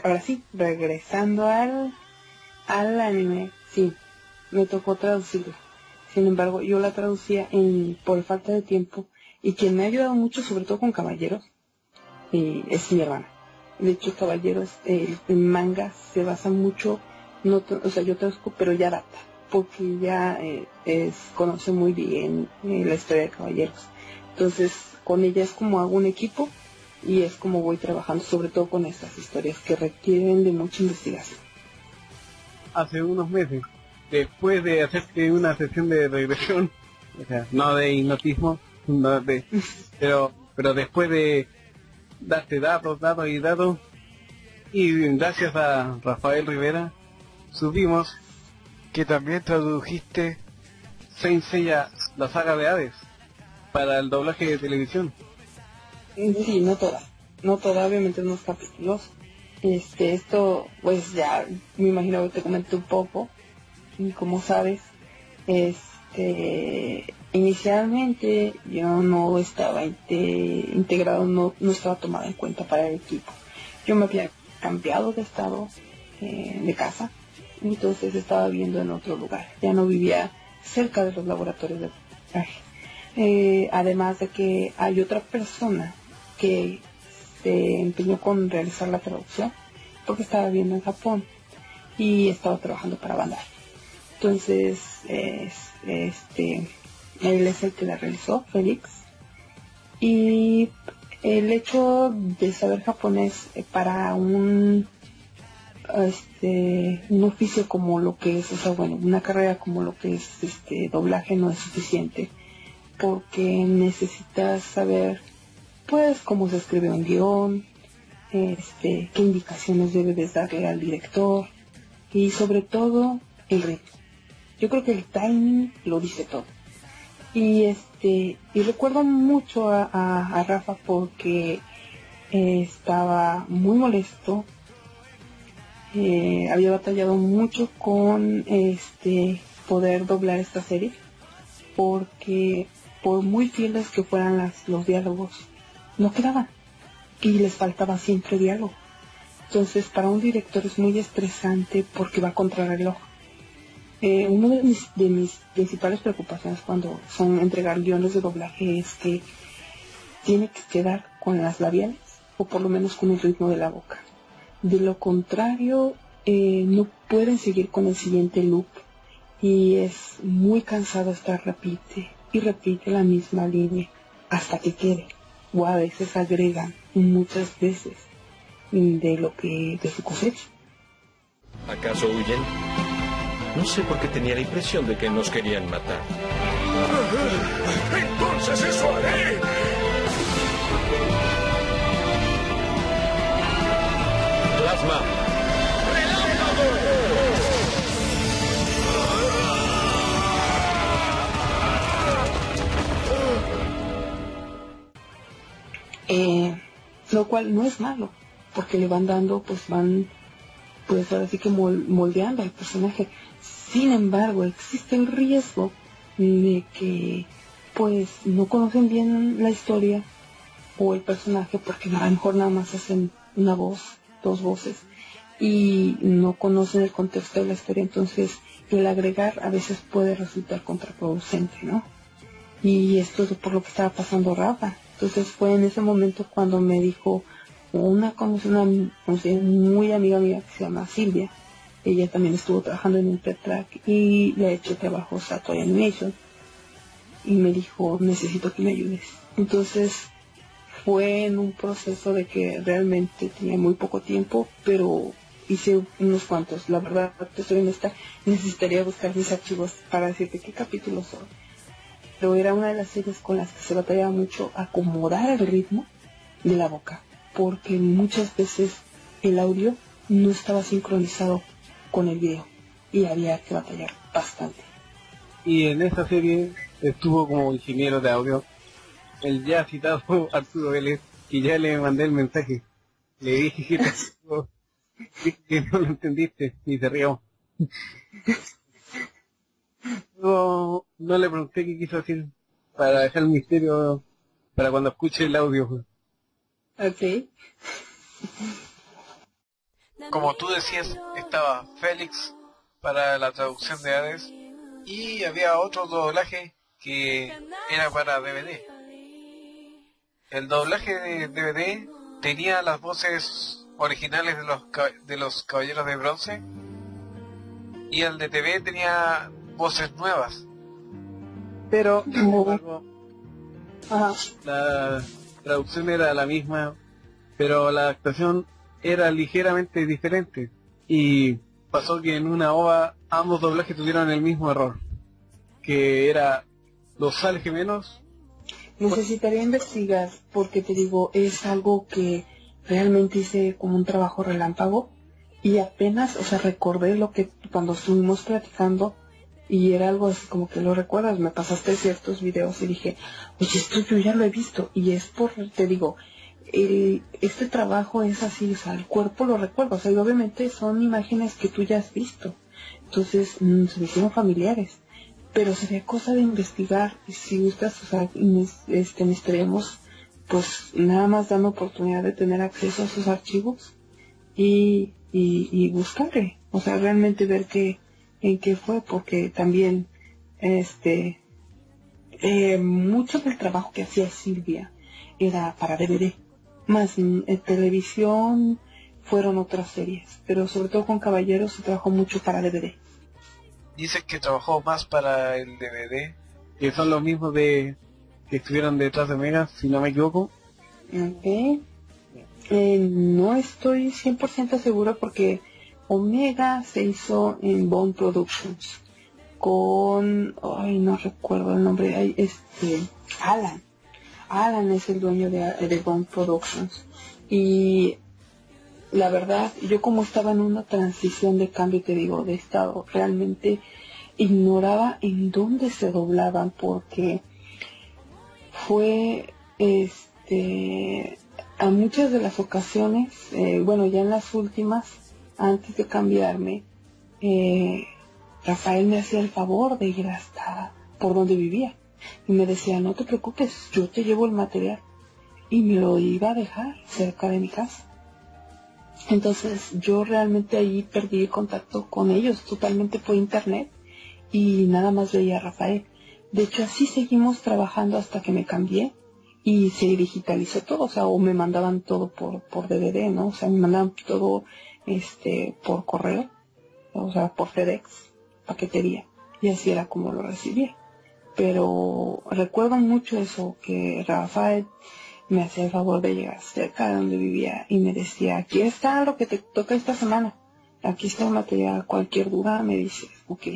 Ahora sí, regresando al anime, sí, me tocó traducirlo. Sin embargo, yo la traducía por falta de tiempo, y quien me ha ayudado mucho, sobre todo con Caballeros, es mi hermana. De hecho, Caballeros, el manga se basa mucho, yo traduzco, pero ya adapta, porque ella conoce muy bien la historia de Caballeros. Entonces, con ella es como hago un equipo, y es como voy trabajando, sobre todo con estas historias que requieren de mucha investigación. Hace unos meses, después de hacerte una sesión de regresión, o sea, no de hipnotismo, pero después de darte datos, y gracias a Rafael Rivera, supimos que también tradujiste Saint Seiya, la saga de Hades, para el doblaje de televisión. Sí, no toda, obviamente unos capítulos. Esto, pues ya me imagino que te comenté un poco, y como sabes, inicialmente yo no estaba integrado, no estaba tomada en cuenta para el equipo. Yo me había cambiado de estado de casa, entonces estaba viviendo en otro lugar, ya no vivía cerca de los laboratorios de doblaje. Además de que hay otra persona que se empeñó con realizar la traducción, porque estaba viviendo en Japón y estaba trabajando para Bandai. Entonces, él es el que la realizó, Félix. Y el hecho de saber japonés para un oficio como lo que es, una carrera como lo que es doblaje no es suficiente, porque necesitas saber pues cómo se escribe un guión, qué indicaciones debes darle al director, y sobre todo el ritmo. Yo creo que el timing lo dice todo. Y recuerdo mucho a Rafa porque estaba muy molesto. Había batallado mucho con poder doblar esta serie, porque por muy fieles que fueran los diálogos, no quedaban y les faltaba siempre diálogo. Entonces para un director es muy estresante porque va contra el reloj. Una de mis principales preocupaciones cuando son entregar guiones de doblaje es que tiene que quedar con las labiales, o por lo menos con el ritmo de la boca. De lo contrario, no pueden seguir con el siguiente loop, y es muy cansado estar repite y repite la misma línea hasta que quede, o a veces agregan muchas veces de su cosecha. ¿Acaso huyen? No sé por qué tenía la impresión de que nos querían matar. ¡Entonces eso haré! ¡Plasma! Lo cual no es malo, porque le van dando, pues ahora sí que moldeando al personaje. Sin embargo, existe el riesgo de que pues no conocen bien la historia o el personaje, porque a lo mejor nada más hacen una voz, dos voces, y no conocen el contexto de la historia. Entonces el agregar a veces puede resultar contraproducente, ¿no? Y esto es por lo que estaba pasando Rafa. Entonces fue en ese momento cuando me dijo una muy amiga mía que se llama Silvia. Ella también estuvo trabajando en Intertrack y le ha hecho trabajos a Toy Animation, y me dijo, necesito que me ayudes. Entonces fue en un proceso de que realmente tenía muy poco tiempo, pero hice unos cuantos. La verdad, te soy honesta, necesitaría buscar mis archivos para decirte qué capítulos son, pero era una de las series con las que se batallaba mucho acomodar el ritmo de la boca, porque muchas veces el audio no estaba sincronizado con el video y había que batallar bastante. Y en esa serie estuvo como ingeniero de audio el ya citado Arturo Vélez, y ya le mandé el mensaje. Le dije que no lo entendiste y se rió. No le pregunté qué quiso decir para dejar el misterio para cuando escuche el audio. Ok. Como tú decías, estaba Félix para la traducción de Hades y había otro doblaje que era para DVD. El doblaje de DVD tenía las voces originales de los Caballeros de Bronce y el de TV tenía voces nuevas. Pero, sin embargo, Ajá. la traducción era la misma, pero la adaptación era ligeramente diferente. Y pasó que en una OVA ambos doblajes tuvieron el mismo error, que era los sales gemelos. Necesitaría investigar porque te digo, es algo que realmente hice como un trabajo relámpago y apenas, o sea, recordé lo que cuando estuvimos platicando y era algo así como que lo recuerdas, me pasaste ciertos videos y dije, oye, esto yo ya lo he visto y es por, te digo, este trabajo es así, o sea, el cuerpo lo recuerda, o sea, y obviamente son imágenes que tú ya has visto, entonces se me hicieron familiares. Pero sería cosa de investigar, y si gustas, o sea, necesitaremos pues nada más dando oportunidad de tener acceso a esos archivos y buscarle, o sea, realmente ver en qué fue, porque también mucho del trabajo que hacía Silvia era para DVD, más en televisión fueron otras series, pero sobre todo con Caballeros se trabajó mucho para DVD. Dicen que trabajó más para el DVD. Que son los mismos que estuvieron detrás de Omega, si no me equivoco. Ok. No estoy 100% segura porque Omega se hizo en Bone Productions con, ay, no recuerdo el nombre, Alan. Alan es el dueño de Bone Productions. Y la verdad, yo como estaba en una transición de cambio, te digo, de estado, realmente ignoraba en dónde se doblaban porque fue, a muchas de las ocasiones, bueno, ya en las últimas, antes de cambiarme, Rafael me hacía el favor de ir hasta por donde vivía y me decía, no te preocupes, yo te llevo el material, y me lo iba a dejar cerca de mi casa. Entonces yo realmente ahí perdí el contacto con ellos totalmente por internet y nada más veía a Rafael. De hecho así seguimos trabajando hasta que me cambié y se digitalizó todo, o sea, o me mandaban todo por DVD, ¿no? O sea, me mandaban todo por correo, o sea, por FedEx, paquetería, y así era como lo recibía. Pero recuerdo mucho eso, que Rafael me hacía el favor de llegar cerca de donde vivía y me decía, aquí está lo que te toca esta semana, aquí está el material, cualquier duda me dices, ok.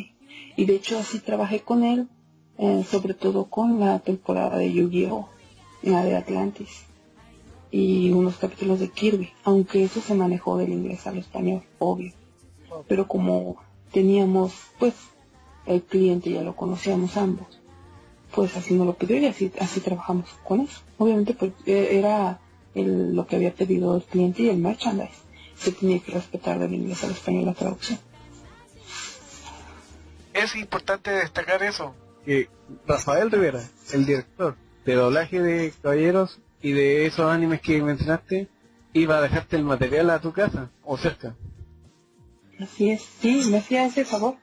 Y de hecho así trabajé con él, sobre todo con la temporada de Yu-Gi-Oh, la de Atlantis, y unos capítulos de Kirby, aunque eso se manejó del inglés al español, obvio. Pero como teníamos, pues, el cliente ya lo conocíamos ambos, pues así nos lo pidió y así trabajamos con eso. Obviamente pues era lo que había pedido el cliente y el merchandise. Se tenía que respetar del inglés al español la traducción. Es importante destacar eso. Que Rafael Rivera, el director de doblaje de Caballeros y de esos animes que mencionaste, iba a dejarte el material a tu casa o cerca. Así es, sí, me hacía ese favor.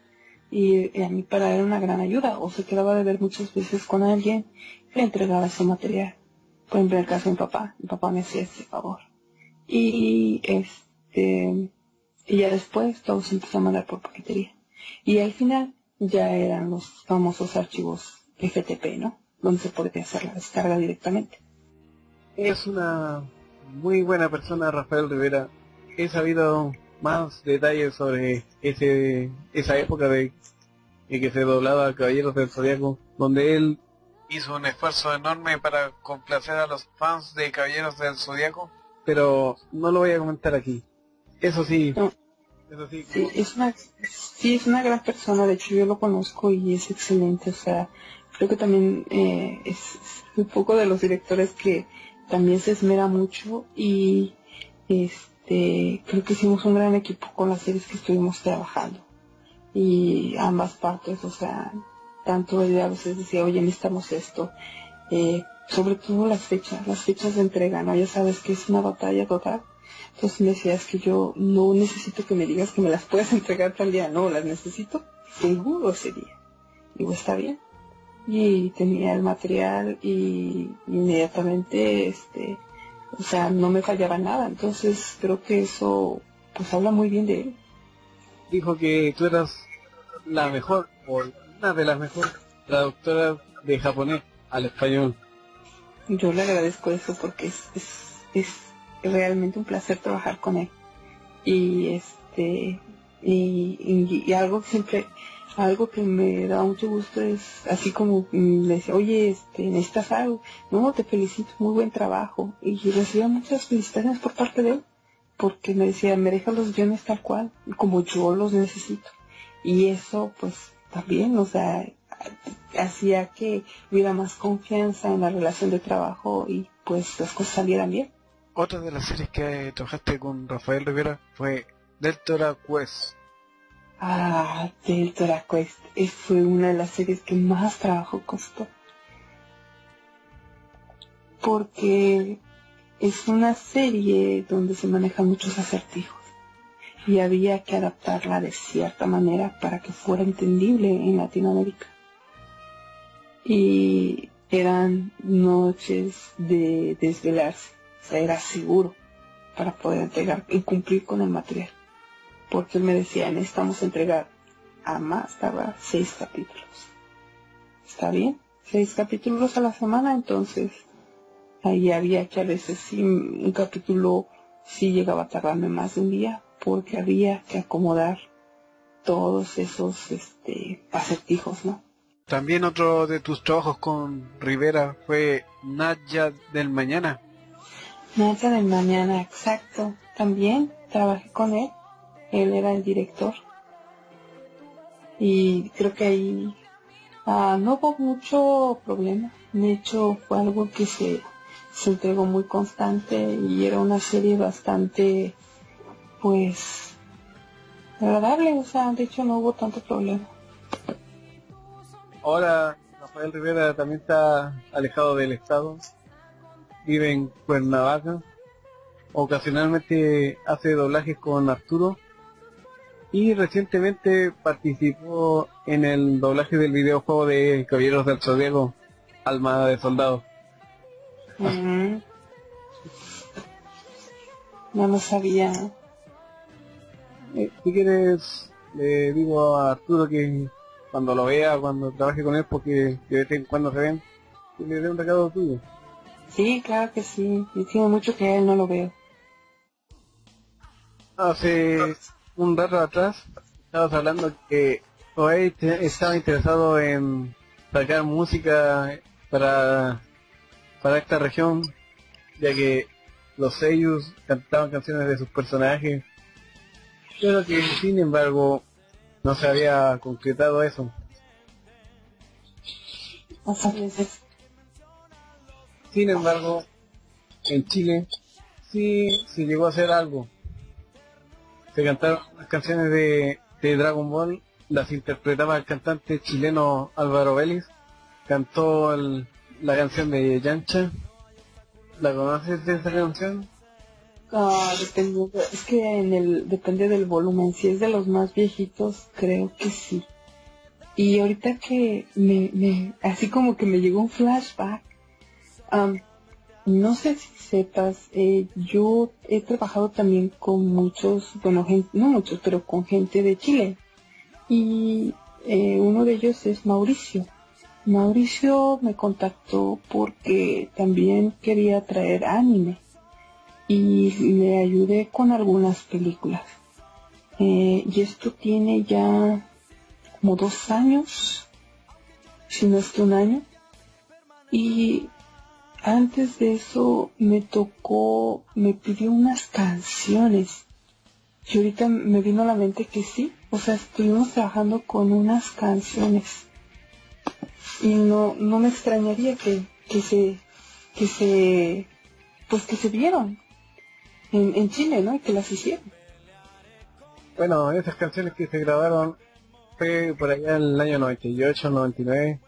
Y a mí para era una gran ayuda, o se quedaba de ver muchas veces con alguien y le entregaba ese material. Por ejemplo, en el caso de mi papá me hacía ese favor. Y ya después todo se empezó a mandar por paquetería. Y al final ya eran los famosos archivos FTP, ¿no? Donde se podía hacer la descarga directamente. Es una muy buena persona, Rafael Rivera. He sabido más detalles sobre esa época de que se doblaba Caballeros del Zodiaco, donde él hizo un esfuerzo enorme para complacer a los fans de Caballeros del Zodiaco. Pero no lo voy a comentar aquí. Eso sí, No. eso sí. Sí, es una gran persona, de hecho yo lo conozco y es excelente, o sea, creo que también es un poco de los directores que también se esmera mucho y creo que hicimos un gran equipo con las series que estuvimos trabajando y ambas partes, o sea, tanto ella a veces decía, oye, necesitamos esto, sobre todo las fechas de entrega, ¿no? Ya sabes que es una batalla total. Entonces me decías que yo no necesito que me digas que me las puedes entregar tal día, no, las necesito seguro ese día. Digo, está bien. Y tenía el material y inmediatamente, o sea, no me fallaba nada. Entonces creo que eso, pues habla muy bien de él. Dijo que tú eras la mejor, o una de las mejores traductoras de japonés al español. Yo le agradezco eso porque es realmente un placer trabajar con él. Y y algo que me da mucho gusto es así como le decía, oye, necesitas algo, no, te felicito, muy buen trabajo, y recibía muchas felicitaciones por parte de él, porque me decía, me deja los guiones tal cual, como yo los necesito, y eso pues también, o sea, hacía que hubiera más confianza en la relación de trabajo y pues las cosas salieran bien. Otra de las series que trabajaste con Rafael Rivera fue Delta Quest. Delta Quest fue una de las series que más trabajo costó. Porque es una serie donde se manejan muchos acertijos. Y había que adaptarla de cierta manera para que fuera entendible en Latinoamérica. Y eran noches de desvelarse. O sea, era seguro para poder entregar y cumplir con el material. Porque él me decía, necesitamos entregar a más tardar 6 capítulos. ¿Está bien? 6 capítulos a la semana, entonces ahí había que a veces sí, un capítulo sí llegaba a tardarme más de un día, porque había que acomodar todos esos acertijos, ¿no? También otro de tus trabajos con Rivera fue Naya del Mañana. Naya del Mañana, exacto. También trabajé con él. Él era el director. Y creo que ahí no hubo mucho problema. De hecho, fue algo que se entregó muy constante y era una serie bastante, pues, agradable. O sea, de hecho no hubo tanto problema. Ahora Rafael Rivera también está alejado del estado, vive en Cuernavaca, ocasionalmente hace doblajes con Arturo y recientemente participó en el doblaje del videojuego de Caballeros del Zodiaco, Alma de Soldado. No lo sabía. Si quieres, le digo a Arturo que cuando lo vea, cuando trabaje con él, porque de vez en cuando se ven, que le dé un recado tuyo. Sí, claro que sí. Y tiene mucho que él no lo veo. Hace un rato atrás estabas hablando que Oasis estaba interesado en sacar música para esta región, ya que los seiyus cantaban canciones de sus personajes, pero que sin embargo no se había concretado eso. No sabes eso. Sin embargo, en Chile sí se llegó a hacer algo. Se cantaron las canciones de Dragon Ball, las interpretaba el cantante chileno Álvaro Vélez, cantó la canción de Yancha. ¿La conoces de esa canción? Es que depende del volumen. Si es de los más viejitos, creo que sí. Y ahorita que así como que me llegó un flashback, no sé si sepas, yo he trabajado también con muchos, bueno, no muchos, pero con gente de Chile. Y uno de ellos es Mauricio. Mauricio me contactó porque también quería traer anime y le ayudé con algunas películas. Y esto tiene ya como 2 años, si no es que 1 año. Y antes de eso me pidió unas canciones. Y ahorita me vino a la mente que sí, o sea, estuvimos trabajando con unas canciones. Y no me extrañaría que se vieron en Chile, ¿no? Y que las hicieron. Bueno, esas canciones que se grabaron fue por allá en el año 98, 99.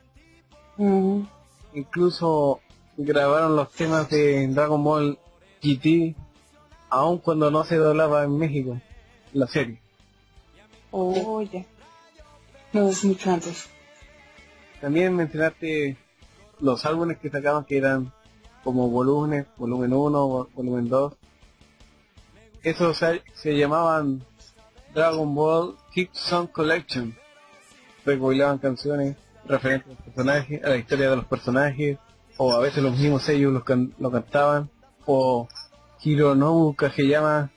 Incluso grabaron los temas de Dragon Ball GT, aun cuando no se doblaba en México, la serie. Oh, ya. No, es mucho antes. También mencionaste los álbumes que sacaban, que eran como volúmenes, volumen 1, volumen 2. Esos se llamaban Dragon Ball Kick Song Collection. Recopilaban canciones referentes a los personajes, a la historia de los personajes, o a veces los mismos ellos lo cantaban, o Hironobu Kageyama,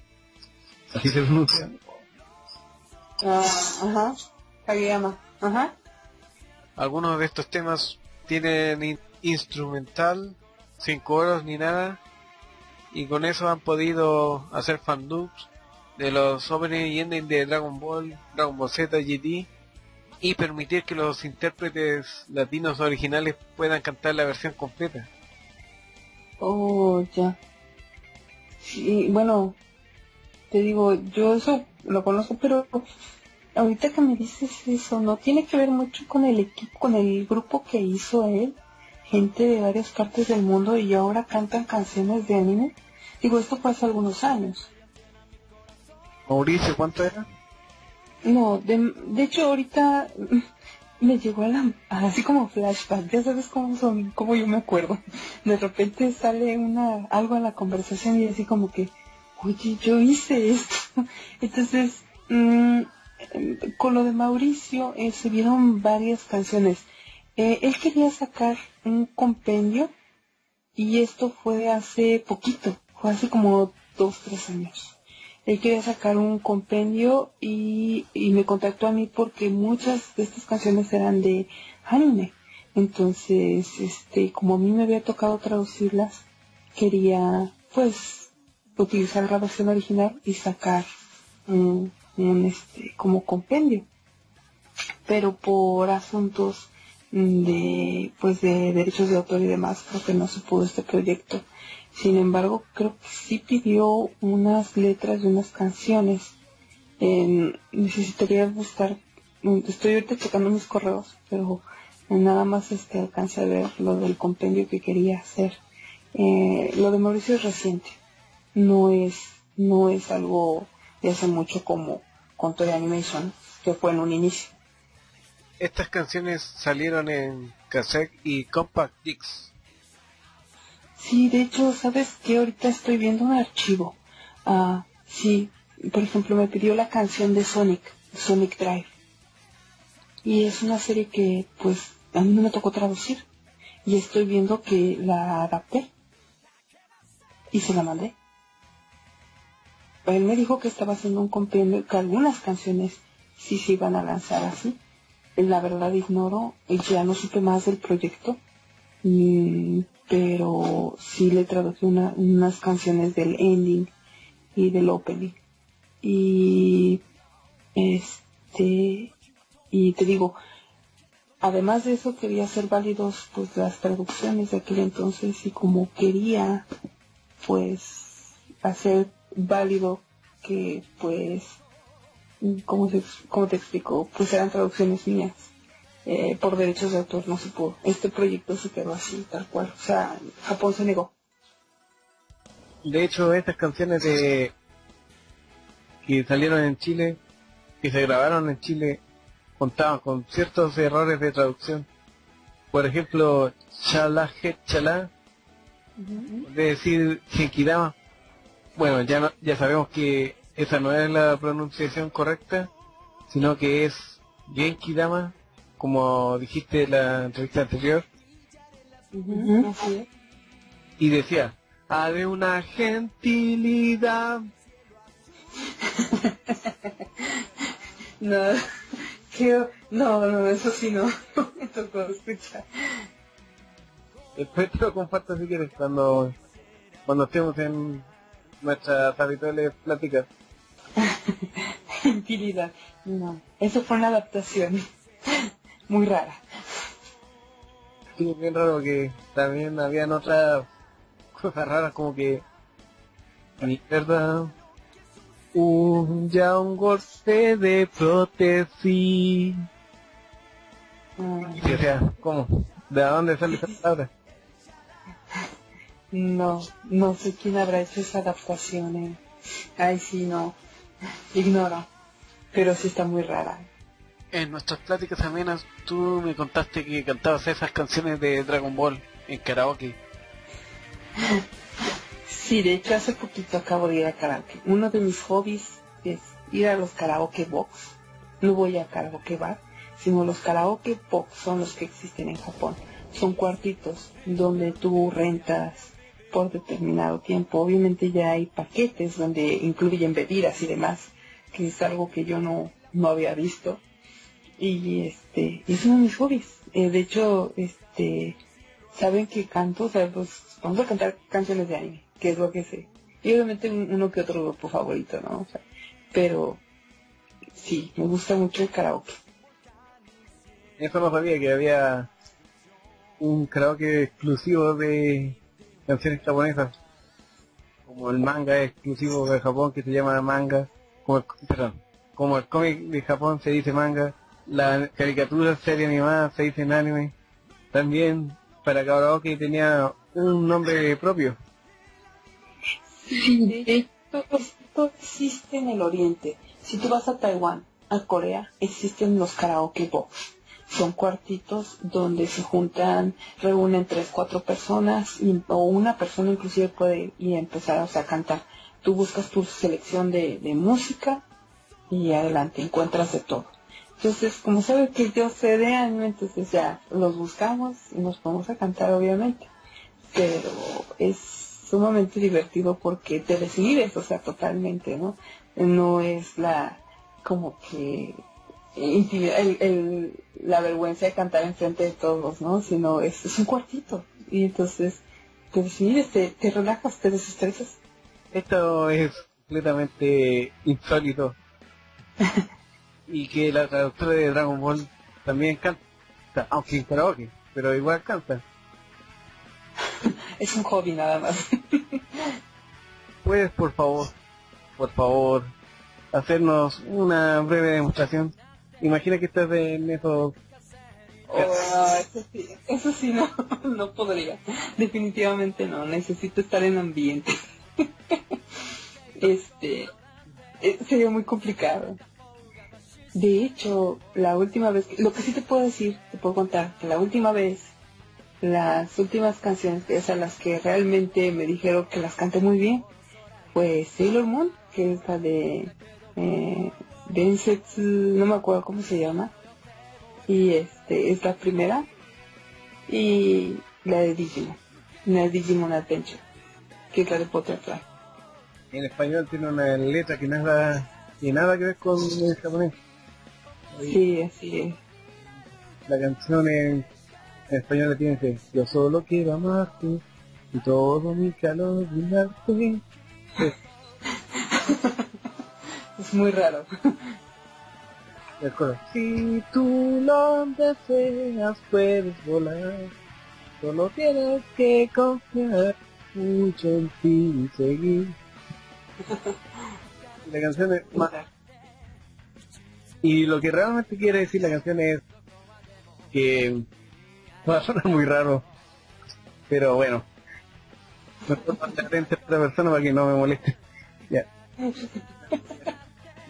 así se pronuncia. Ajá, Kageyama, ajá. Algunos de estos temas tienen instrumental, sin coros ni nada, y con eso han podido hacer fandubs de los opening y ending de Dragon Ball Z, GT, y permitir que los intérpretes latinos originales puedan cantar la versión completa. Oh, ya. Sí, bueno, te digo, yo eso lo conozco, pero ahorita que me dices eso, no tiene que ver mucho con el equipo, con el grupo que hizo él, gente de varias partes del mundo, y ahora cantan canciones de anime. Digo, esto fue hace algunos años. Mauricio, ¿cuánto era? No, de hecho ahorita me llegó así como flashback, ya sabes cómo son, cómo yo me acuerdo. De repente sale algo a la conversación y así como que, oye, yo hice esto. Entonces, con lo de Mauricio se vieron varias canciones. Él quería sacar un compendio y esto fue hace poquito, fue hace como 2-3 años. Él quería sacar un compendio y me contactó a mí porque muchas de estas canciones eran de anime. Entonces, como a mí me había tocado traducirlas, quería, pues, utilizar la versión original y sacar como compendio. Pero por asuntos de derechos de autor y demás, creo que no se pudo este proyecto. Sin embargo, creo que sí pidió unas letras de unas canciones. Necesitaría buscar, estoy ahorita checando mis correos, pero nada más alcancé a ver lo del compendio que quería hacer. Lo de Mauricio es reciente, no es algo de hace mucho como con Toei Animation, que fue en un inicio. Estas canciones salieron en cassette y compact discs. Sí, de hecho, ¿sabes qué? Ahorita estoy viendo un archivo. Sí, por ejemplo, me pidió la canción de Sonic Drive. Y es una serie que, pues, a mí no me tocó traducir. Y estoy viendo que la adapté. Y se la mandé. Él me dijo que estaba haciendo un compendio, que algunas canciones sí se iban a lanzar así. La verdad ignoro, y ya no supe más del proyecto. Pero sí le traducí unas canciones del ending y del opening. Y te digo, además de eso quería hacer válidos pues las traducciones de aquel entonces, y como quería pues hacer válido que pues ¿cómo te explico? Pues eran traducciones mías. Por derechos de autor no se pudo. Este proyecto se quedó así, tal cual. O sea, Japón se negó. De hecho, estas canciones que salieron en Chile, que se grabaron en Chile, contaban con ciertos errores de traducción. Por ejemplo, Chala Het Chala, de decir Genkidama. Bueno, ya sabemos que esa no es la pronunciación correcta, sino que es Genkidama, como dijiste en la entrevista anterior. Así es. Y decía, de una gentilidad. No, eso sí no me tocó escuchar. Después te lo comparto si quieres cuando estemos en nuestras habituales pláticas. Intimidad. No, eso fue una adaptación muy rara. Sí, bien raro que también habían otras cosas raras como que verdad un golpe de prótesis. Y o sea, ¿cómo? ¿De dónde sale esa palabra? No sé quién habrá hecho esa adaptación. Ay, sí, no. Ignoro. Pero sí está muy rara. En nuestras pláticas amenas tú me contaste que cantabas esas canciones de Dragon Ball en karaoke. Sí, de hecho hace poquito acabo de ir a karaoke. Uno de mis hobbies es ir a los karaoke box. No voy a karaoke bar, sino los karaoke box son los que existen en Japón. Son cuartitos donde tú rentas por determinado tiempo. Obviamente ya hay paquetes donde incluyen bebidas y demás, que es algo que yo no había visto. Y es uno de mis hobbies. De hecho, saben que canto, o sea, pues vamos a cantar canciones de anime, que es lo que sé. Y obviamente uno que otro grupo favorito, ¿no? O sea, pero sí, me gusta mucho el karaoke. Eso no sabía, que había un karaoke exclusivo de canciones japonesas. Como el manga es exclusivo de Japón, que se llama manga. Como el cómic de Japón se dice manga. La caricatura, serie animada se dice en anime. También para karaoke tenía un nombre propio. Sí, de hecho, esto existe en el oriente. Si tú vas a Taiwán, a Corea, existen los karaoke box. Son cuartitos donde se juntan, reúnen 3, 4 personas, o una persona inclusive puede ir a empezar a cantar. Tú buscas tu selección de música y adelante, encuentras de todo. Entonces, como sabe que yo sé de anime, entonces ya los buscamos y nos ponemos a cantar, obviamente. Pero es sumamente divertido porque te desinhibes, o sea, totalmente, ¿no? No es como que la vergüenza de cantar enfrente de todos, ¿no? Sino es un cuartito. Y entonces te desinhibes, te relajas, te desestresas. Esto es completamente insólito. Y que la traductora de Dragon Ball también canta, aunque en karaoke, pero igual canta. Es un hobby nada más. ¿Puedes, por favor, hacernos una breve demostración? Imagina que estás en esos... Eso sí no podría. Definitivamente no, necesito estar en ambiente. Sería muy complicado. De hecho, la última vez, lo que sí te puedo contar, que la última vez, las últimas canciones, esas las que realmente me dijeron que las canté muy bien, fue Sailor Moon, que es la de Densetsu, no me acuerdo cómo se llama, y es la primera, y la de Digimon Adventure, que es la de Butterfly. En español tiene una letra que nada que ver con el japonés. Sí, así es. La canción en español tiene que yo solo quiero amarte y todo mi calor brindarte. Es muy raro. Si tú lo deseas puedes volar, solo tienes que confiar mucho en ti y seguir. La canción es más... Y lo que realmente quiere decir la canción es que va a sonar muy raro, pero bueno, mejor mantener frente a otra persona para que no me moleste. Ya.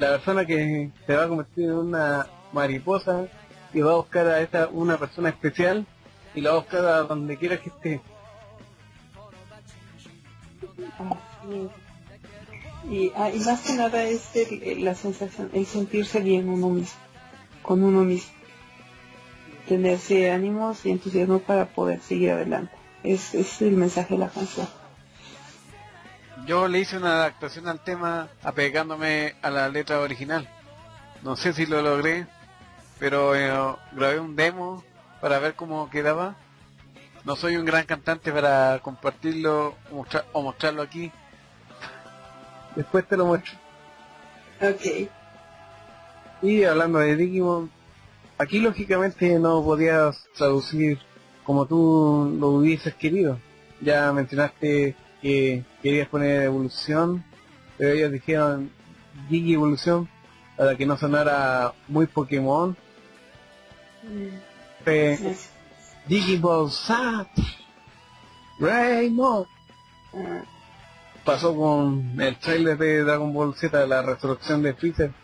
La persona que se va a convertir en una mariposa y va a buscar a una persona especial y la va a buscar a donde quiera que esté. Y más que nada es la sensación, el sentirse bien con uno mismo, tenerse ánimos y entusiasmo para poder seguir adelante. Es el mensaje de la canción. Yo le hice una adaptación al tema apegándome a la letra original. No sé si lo logré, pero grabé un demo para ver cómo quedaba No soy un gran cantante para compartirlo o mostrarlo aquí. Después te lo muestro. Ok. Y hablando de Digimon, aquí lógicamente no podías traducir como tú lo hubieses querido. Ya mencionaste que querías poner evolución, pero ellos dijeron Digi evolución para que no sonara muy Pokémon. Digiball Zap Raymond. Pasó con el trailer de Dragon Ball Z, la resurrección de Freezer,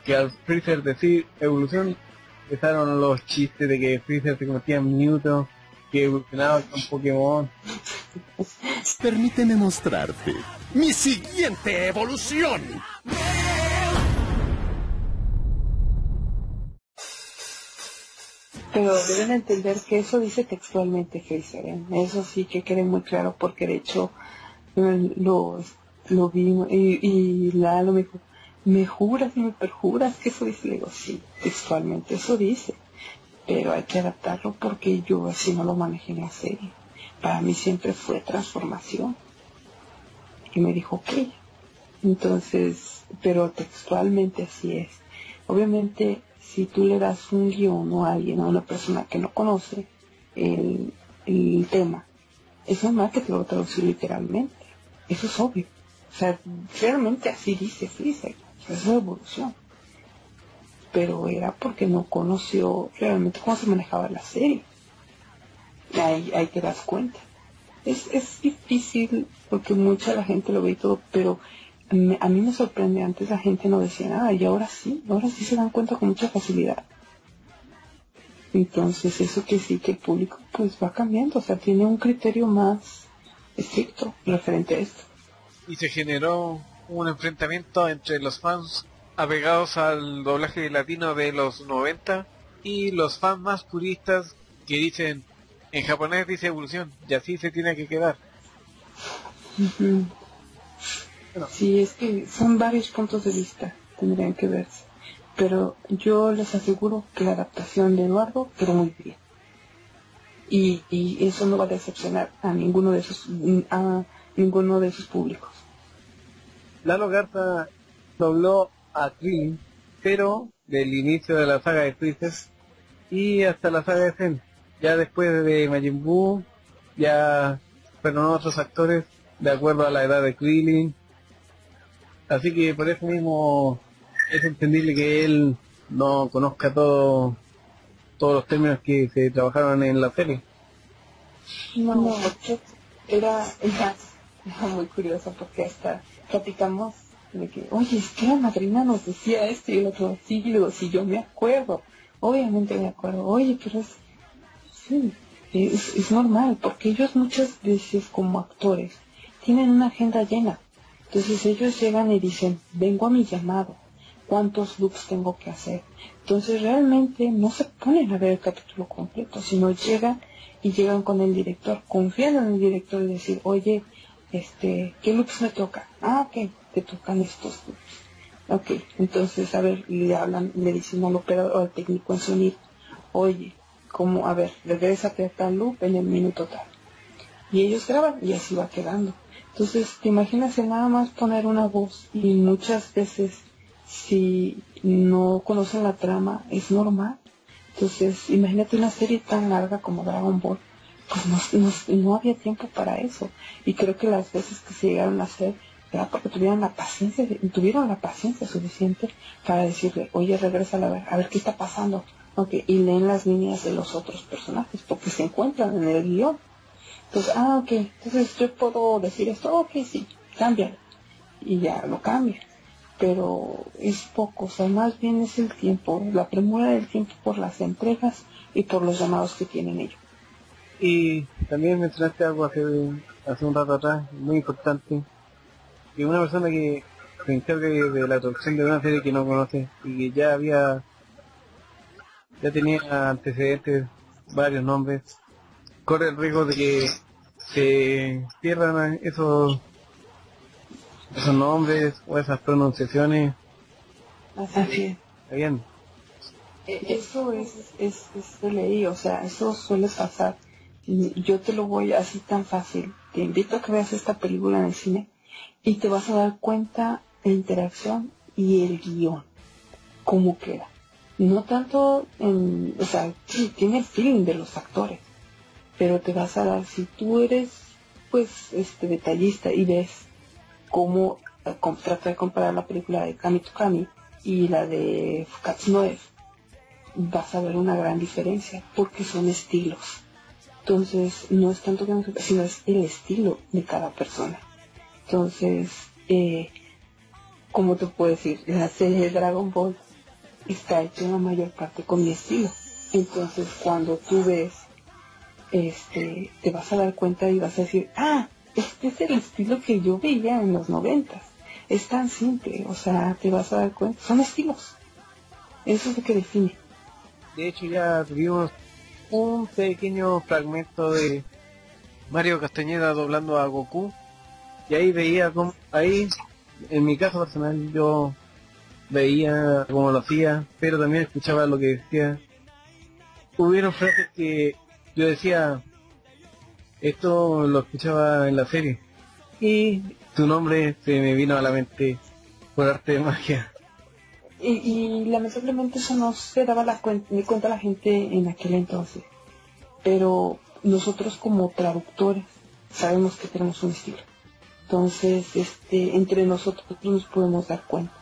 que al Freezer decir evolución, empezaron los chistes de que Freezer se convertía en Mewtwo, que evolucionaba con Pokémon. Permíteme mostrarte mi siguiente evolución. Pero deben entender que eso dice textualmente Freezer, ¿eh? Eso sí que quede muy claro, porque de hecho lo vi y Lalo me dijo, ¿me juras y me perjuras que eso dice? Le digo, sí, textualmente eso dice, pero hay que adaptarlo porque yo así no lo manejé en la serie. Para mí siempre fue transformación. Y me dijo, ok. Entonces, pero textualmente así es. Obviamente, si tú le das un guión a alguien, a una persona que no conoce el tema, es normal que te lo traducir literalmente. Eso es obvio. O sea, realmente así dice Freezer. Es una evolución. Pero era porque no conoció realmente cómo se manejaba la serie. Ahí te das cuenta. Es difícil porque mucha la gente lo ve y todo, pero a mí me sorprende. Antes la gente no decía nada y ahora sí se dan cuenta con mucha facilidad. Entonces eso que sí, que el público pues va cambiando, o sea, tiene un criterio más estricto referente a esto. Y se generó un enfrentamiento entre los fans apegados al doblaje latino de los 90 y los fans más puristas que dicen, en japonés dice evolución y así se tiene que quedar. Uh-huh. Sí, es que son varios puntos de vista, tendrían que verse. Pero yo les aseguro que la adaptación de Eduardo quedó muy bien. Y eso no va a decepcionar a ninguno de sus públicos. Lalo Garza dobló a Krillin, pero del inicio de la saga de Freezer y hasta la saga de Zen. Ya después de Majin Buu, ya fueron otros actores de acuerdo a la edad de Krillin. Así que por eso mismo es entendible que él no conozca todos los términos que se trabajaron en la serie. No, era muy curioso porque hasta platicamos de que, oye, es que la madrina nos decía esto y el otro, sí, y luego, sí, yo me acuerdo, obviamente me acuerdo, oye, pero es normal, porque ellos muchas veces como actores tienen una agenda llena. Entonces ellos llegan y dicen, vengo a mi llamado, ¿cuántos loops tengo que hacer? Entonces realmente no se ponen a ver el capítulo completo, sino llegan con el director, confían en el director y decir, oye, ¿qué loops me toca? Ah, ok, te tocan estos loops. Ok, entonces, a ver, le dicen al operador o al técnico en sonido, oye, a ver, regrésate a tal loop en el minuto tal. Y ellos graban y así va quedando. Entonces, te imaginas el nada más poner una voz y muchas veces si no conocen la trama es normal. Entonces, imagínate una serie tan larga como Dragon Ball, pues no había tiempo para eso. Y creo que las veces que se llegaron a hacer era porque tuvieron la paciencia suficiente para decirle, oye, regresa a ver qué está pasando. Okay, y leen las líneas de los otros personajes porque se encuentran en el guión. Entonces, ok, entonces yo puedo decir esto, ok, sí, cámbialo. Y ya lo cambia. Pero es poco, o sea, más bien es el tiempo, la premura del tiempo por las entregas y por los llamados que tienen ellos. Y también mencionaste algo hace un rato atrás, muy importante, que una persona que se encargue de la traducción de una serie que no conoce y que ya tenía antecedentes, varios nombres, corre el riesgo de que se pierdan esos nombres o esas pronunciaciones. Así es. ¿Está bien? Eso es de ley, o sea, eso suele pasar. Yo te lo voy así tan fácil. Te invito a que veas esta película en el cine y te vas a dar cuenta la interacción y el guión, cómo queda. No tanto o sea, sí, tiene el feeling de los actores, pero te vas a dar, si tú eres, pues, detallista y ves cómo trata de comparar la película de Kami to Kami y la de Fukatsu no F, vas a ver una gran diferencia, porque son estilos. Entonces, no es tanto que no se, sino es el estilo de cada persona. Entonces, ¿cómo te puedo decir? La serie de Dragon Ball está hecha en la mayor parte con mi estilo. Entonces, cuando tú ves, te vas a dar cuenta y vas a decir, este es el estilo que yo veía en los 90. Es tan simple, o sea, te vas a dar cuenta, son estilos. Eso es lo que define. De hecho, ya tuvimos un pequeño fragmento de Mario Castañeda doblando a Goku, y ahí veía como, ahí, en mi caso personal, yo veía cómo lo hacía, pero también escuchaba lo que decía. Hubieron frases que yo decía, esto lo escuchaba en la serie, y tu nombre se me vino a la mente por arte de magia. Y lamentablemente eso no se daba ni cuenta la gente en aquel entonces. Pero nosotros como traductores sabemos que tenemos un estilo. Entonces, entre nosotros nos podemos dar cuenta.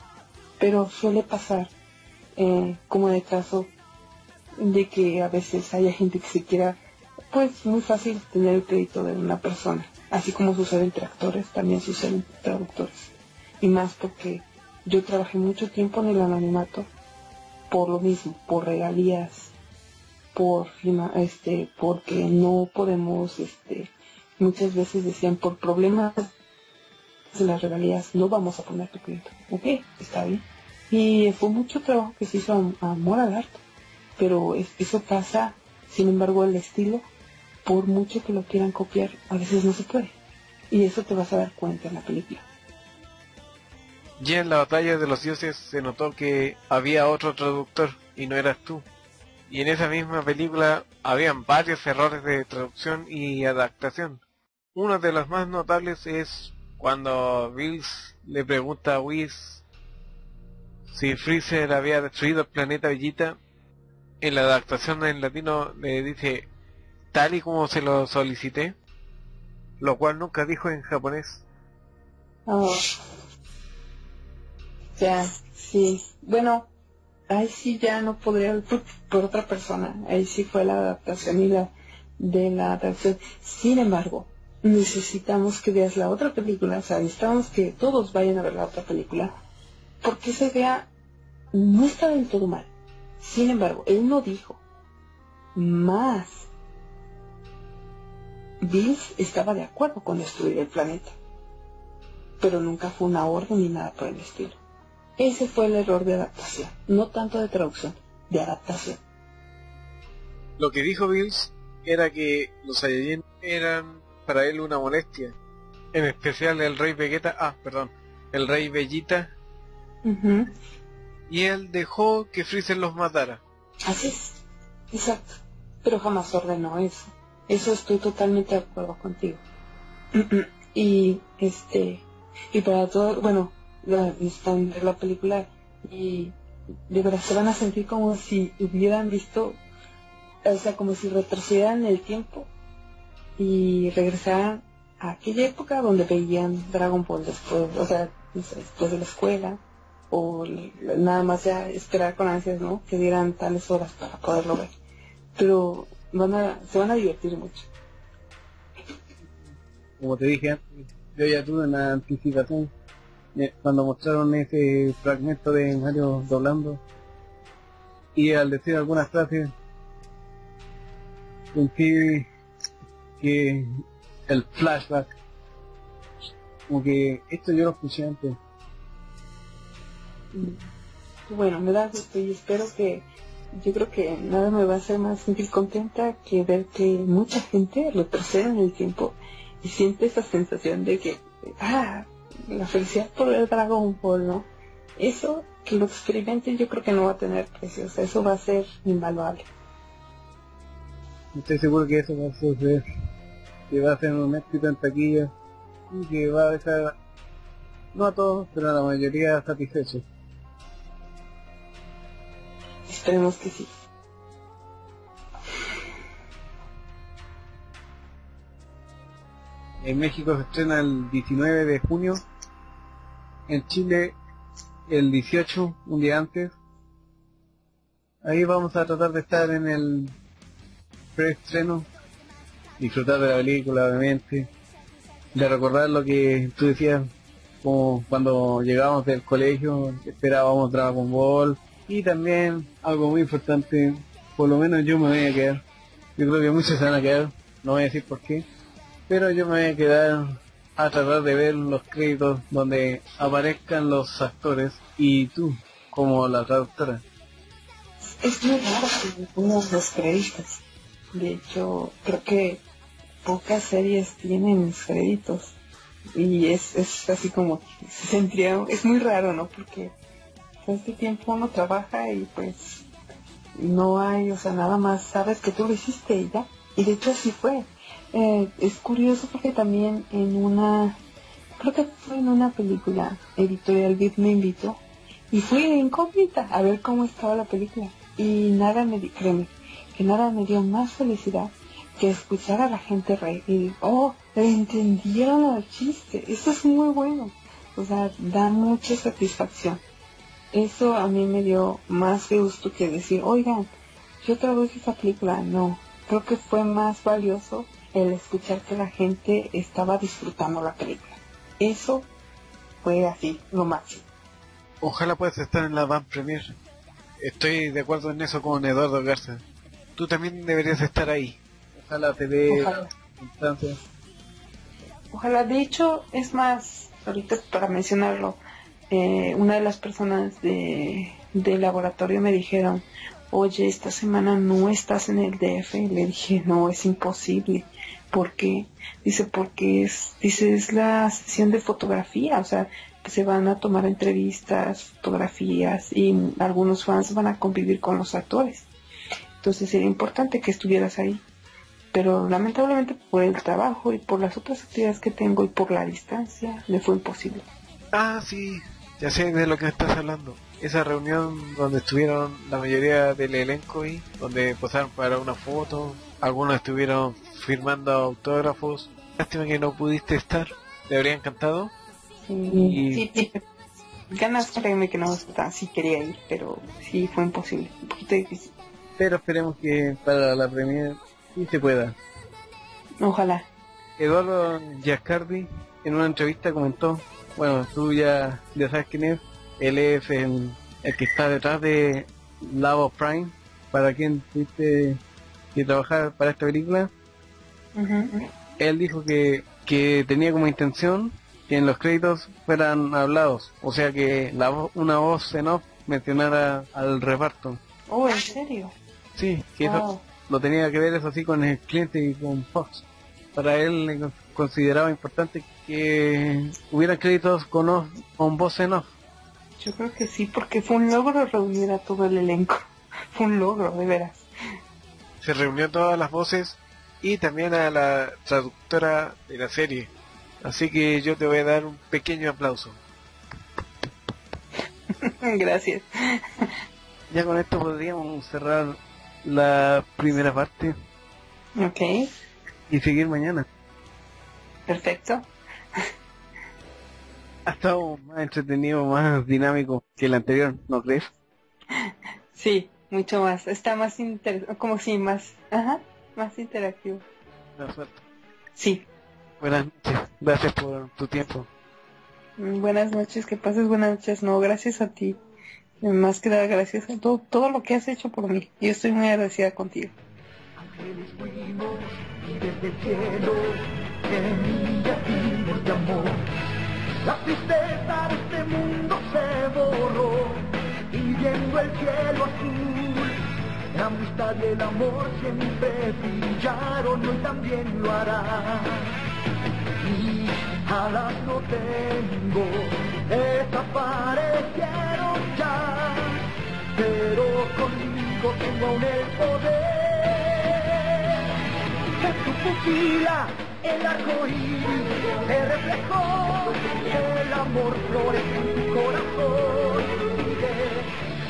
Pero suele pasar, como en el caso de que a veces haya gente que se quiera, pues muy fácil tener el crédito de una persona. Así como sucede entre actores, también sucede entre traductores. Y más porque yo trabajé mucho tiempo en el anonimato por lo mismo, por regalías, porque no podemos, muchas veces decían, por problemas de las regalías no vamos a poner tu crédito. Ok, está bien. Y fue mucho trabajo que se hizo a amor al arte, pero eso pasa. Sin embargo, el estilo, por mucho que lo quieran copiar, a veces no se puede, y eso te vas a dar cuenta en la película. Ya en la batalla de los dioses se notó que había otro traductor y no eras tú. Y en esa misma película habían varios errores de traducción y adaptación. Uno de los más notables es cuando Bills le pregunta a Whis si Freezer había destruido el planeta Vegeta. En la adaptación en latino le dice tal y como se lo solicité, lo cual nunca dijo en japonés. Oh. Ya, sí. Bueno, ahí sí ya no podría por otra persona. Ahí sí fue la adaptación y de la adaptación. Sin embargo, necesitamos que veas la otra película. O sea, necesitamos que todos vayan a ver la otra película, porque se vea, no está del todo mal. Sin embargo, él no dijo más. Bills estaba de acuerdo con destruir el planeta, pero nunca fue una orden ni nada por el estilo. Ese fue el error de adaptación, no tanto de traducción, de adaptación. Lo que dijo Bills era que los Saiyajin eran para él una molestia, en especial el rey Vegeta, el rey Vegeta, y él dejó que Freezer los matara. Así es, exacto, pero jamás ordenó eso. Eso estoy totalmente de acuerdo contigo. Y para todo, bueno, están en la película y de verdad se van a sentir como si hubieran visto, o sea, como si retrocedieran el tiempo y regresaran a aquella época donde veían Dragon Ball después, o sea, no sé, después de la escuela, o nada más ya esperar con ansias, ¿no?, que dieran tales horas para poderlo ver. Pero se van a divertir mucho. Como te dije antes, yo ya tuve una anticipación cuando mostraron ese fragmento de Mario doblando, y al decir algunas frases sentí que el flashback, como que esto yo lo escuché antes. Bueno, me da gusto y espero que, yo creo que nada me va a hacer más sentir contenta que ver que mucha gente retrocede en el tiempo y siente esa sensación de que la felicidad por ver Dragon Ball, ¿no? Eso, que lo experimenten, yo creo que no va a tener precio, o sea, eso va a ser invaluable. Estoy seguro que eso va a suceder, que va a ser un éxito en taquilla y que va a dejar, no a todos, pero a la mayoría satisfechos. Esperemos que sí. En México se estrena el 19 de junio, en Chile el 18, un día antes. Ahí vamos a tratar de estar en el preestreno, disfrutar de la película obviamente, de recordar lo que tú decías, como cuando llegábamos del colegio, esperábamos Dragon Ball, y también algo muy importante, por lo menos yo me voy a quedar, yo creo que muchos se van a quedar, no voy a decir por qué, pero yo me voy a quedar a tratar de ver los créditos donde aparezcan los actores y tú como la traductora. Es muy raro que me pongan los créditos. De hecho, creo que pocas series tienen créditos. Y es así como que se sentiría, es muy raro, ¿no? Porque este tiempo uno trabaja y pues no hay, o sea, nada más sabes que tú lo hiciste y ya. Y de hecho así fue. Es curioso porque también creo que fue en una película, Editorial Vid me invitó y fui incógnita a ver cómo estaba la película y créeme, que nada me dio más felicidad que escuchar a la gente reír y entendieron el chiste. Eso es muy bueno, o sea, da mucha satisfacción. Eso a mí me dio más gusto que decir, oigan, yo traduje esta película. No, creo que fue más valioso el escuchar que la gente estaba disfrutando la película. Eso fue así, lo máximo. Ojalá puedas estar en la Van Premier. Estoy de acuerdo en eso con Eduardo Garza. Tú también deberías estar ahí. Ojalá te dé Ojalá. instancia. Ojalá, de hecho, es más, ahorita para mencionarlo, una de las personas del laboratorio me dijeron, oye, esta semana no estás en el DF. Le dije, no, es imposible. ¿Por qué? Dice, porque es la sesión de fotografía, o sea, que se van a tomar entrevistas, fotografías, y algunos fans van a convivir con los actores. Entonces sería importante que estuvieras ahí. Pero lamentablemente por el trabajo y por las otras actividades que tengo y por la distancia, me fue imposible. Ah, sí, ya sé de lo que me estás hablando. Esa reunión donde estuvieron la mayoría del elenco y donde posaron para una foto, algunos estuvieron firmando autógrafos. Lástima que no pudiste estar, te habría encantado. Sí, ganas, créeme que no, sí quería ir, pero sí fue imposible, un poquito difícil. Pero esperemos que para la premiere sí se pueda. Ojalá. Eduardo Giascardi en una entrevista comentó, bueno, tú ya sabes quién es, él es el que está detrás de Love of Prime, para quien tuviste que trabajar para esta película. Uh-huh. Él dijo que tenía como intención que en los créditos fueran hablados, o sea que una voz en off mencionara al reparto. Oh, ¿en serio? Sí, que eso lo tenía que ver, eso sí, con el cliente y con Fox. Para él le consideraba importante que hubieran créditos con voz en off. Yo creo que sí, porque fue un logro reunir a todo el elenco. Fue un logro, de veras. Se reunió todas las voces y también a la traductora de la serie. Así que yo te voy a dar un pequeño aplauso. Gracias. Ya con esto podríamos cerrar la primera parte. Ok. Y seguir mañana. Perfecto. Ha estado más entretenido, más dinámico que el anterior, ¿no crees? Sí, mucho más. Está más más interactivo. Perfecto. Sí. Buenas noches. Gracias por tu tiempo. Buenas noches, que pases buenas noches. No, gracias a ti. Más que nada, gracias a todo lo que has hecho por mí. Yo estoy muy agradecida contigo. Ángeles fuimos y desde el cielo semillas de amor. La tristeza de este mundo se borró y viendo el cielo azul, la amistad y el amor siempre brillaron, hoy también lo hará. Y alas no tengo, desaparecieron ya, pero conmigo tengo aún el poder En tu pupila el arco iris se reflejó, el amor florece en tu corazón. Sigue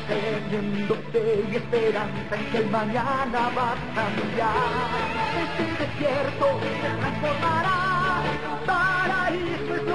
teniéndote y esperanza en que el mañana va a cambiar. Este desierto se transformará, paraíso es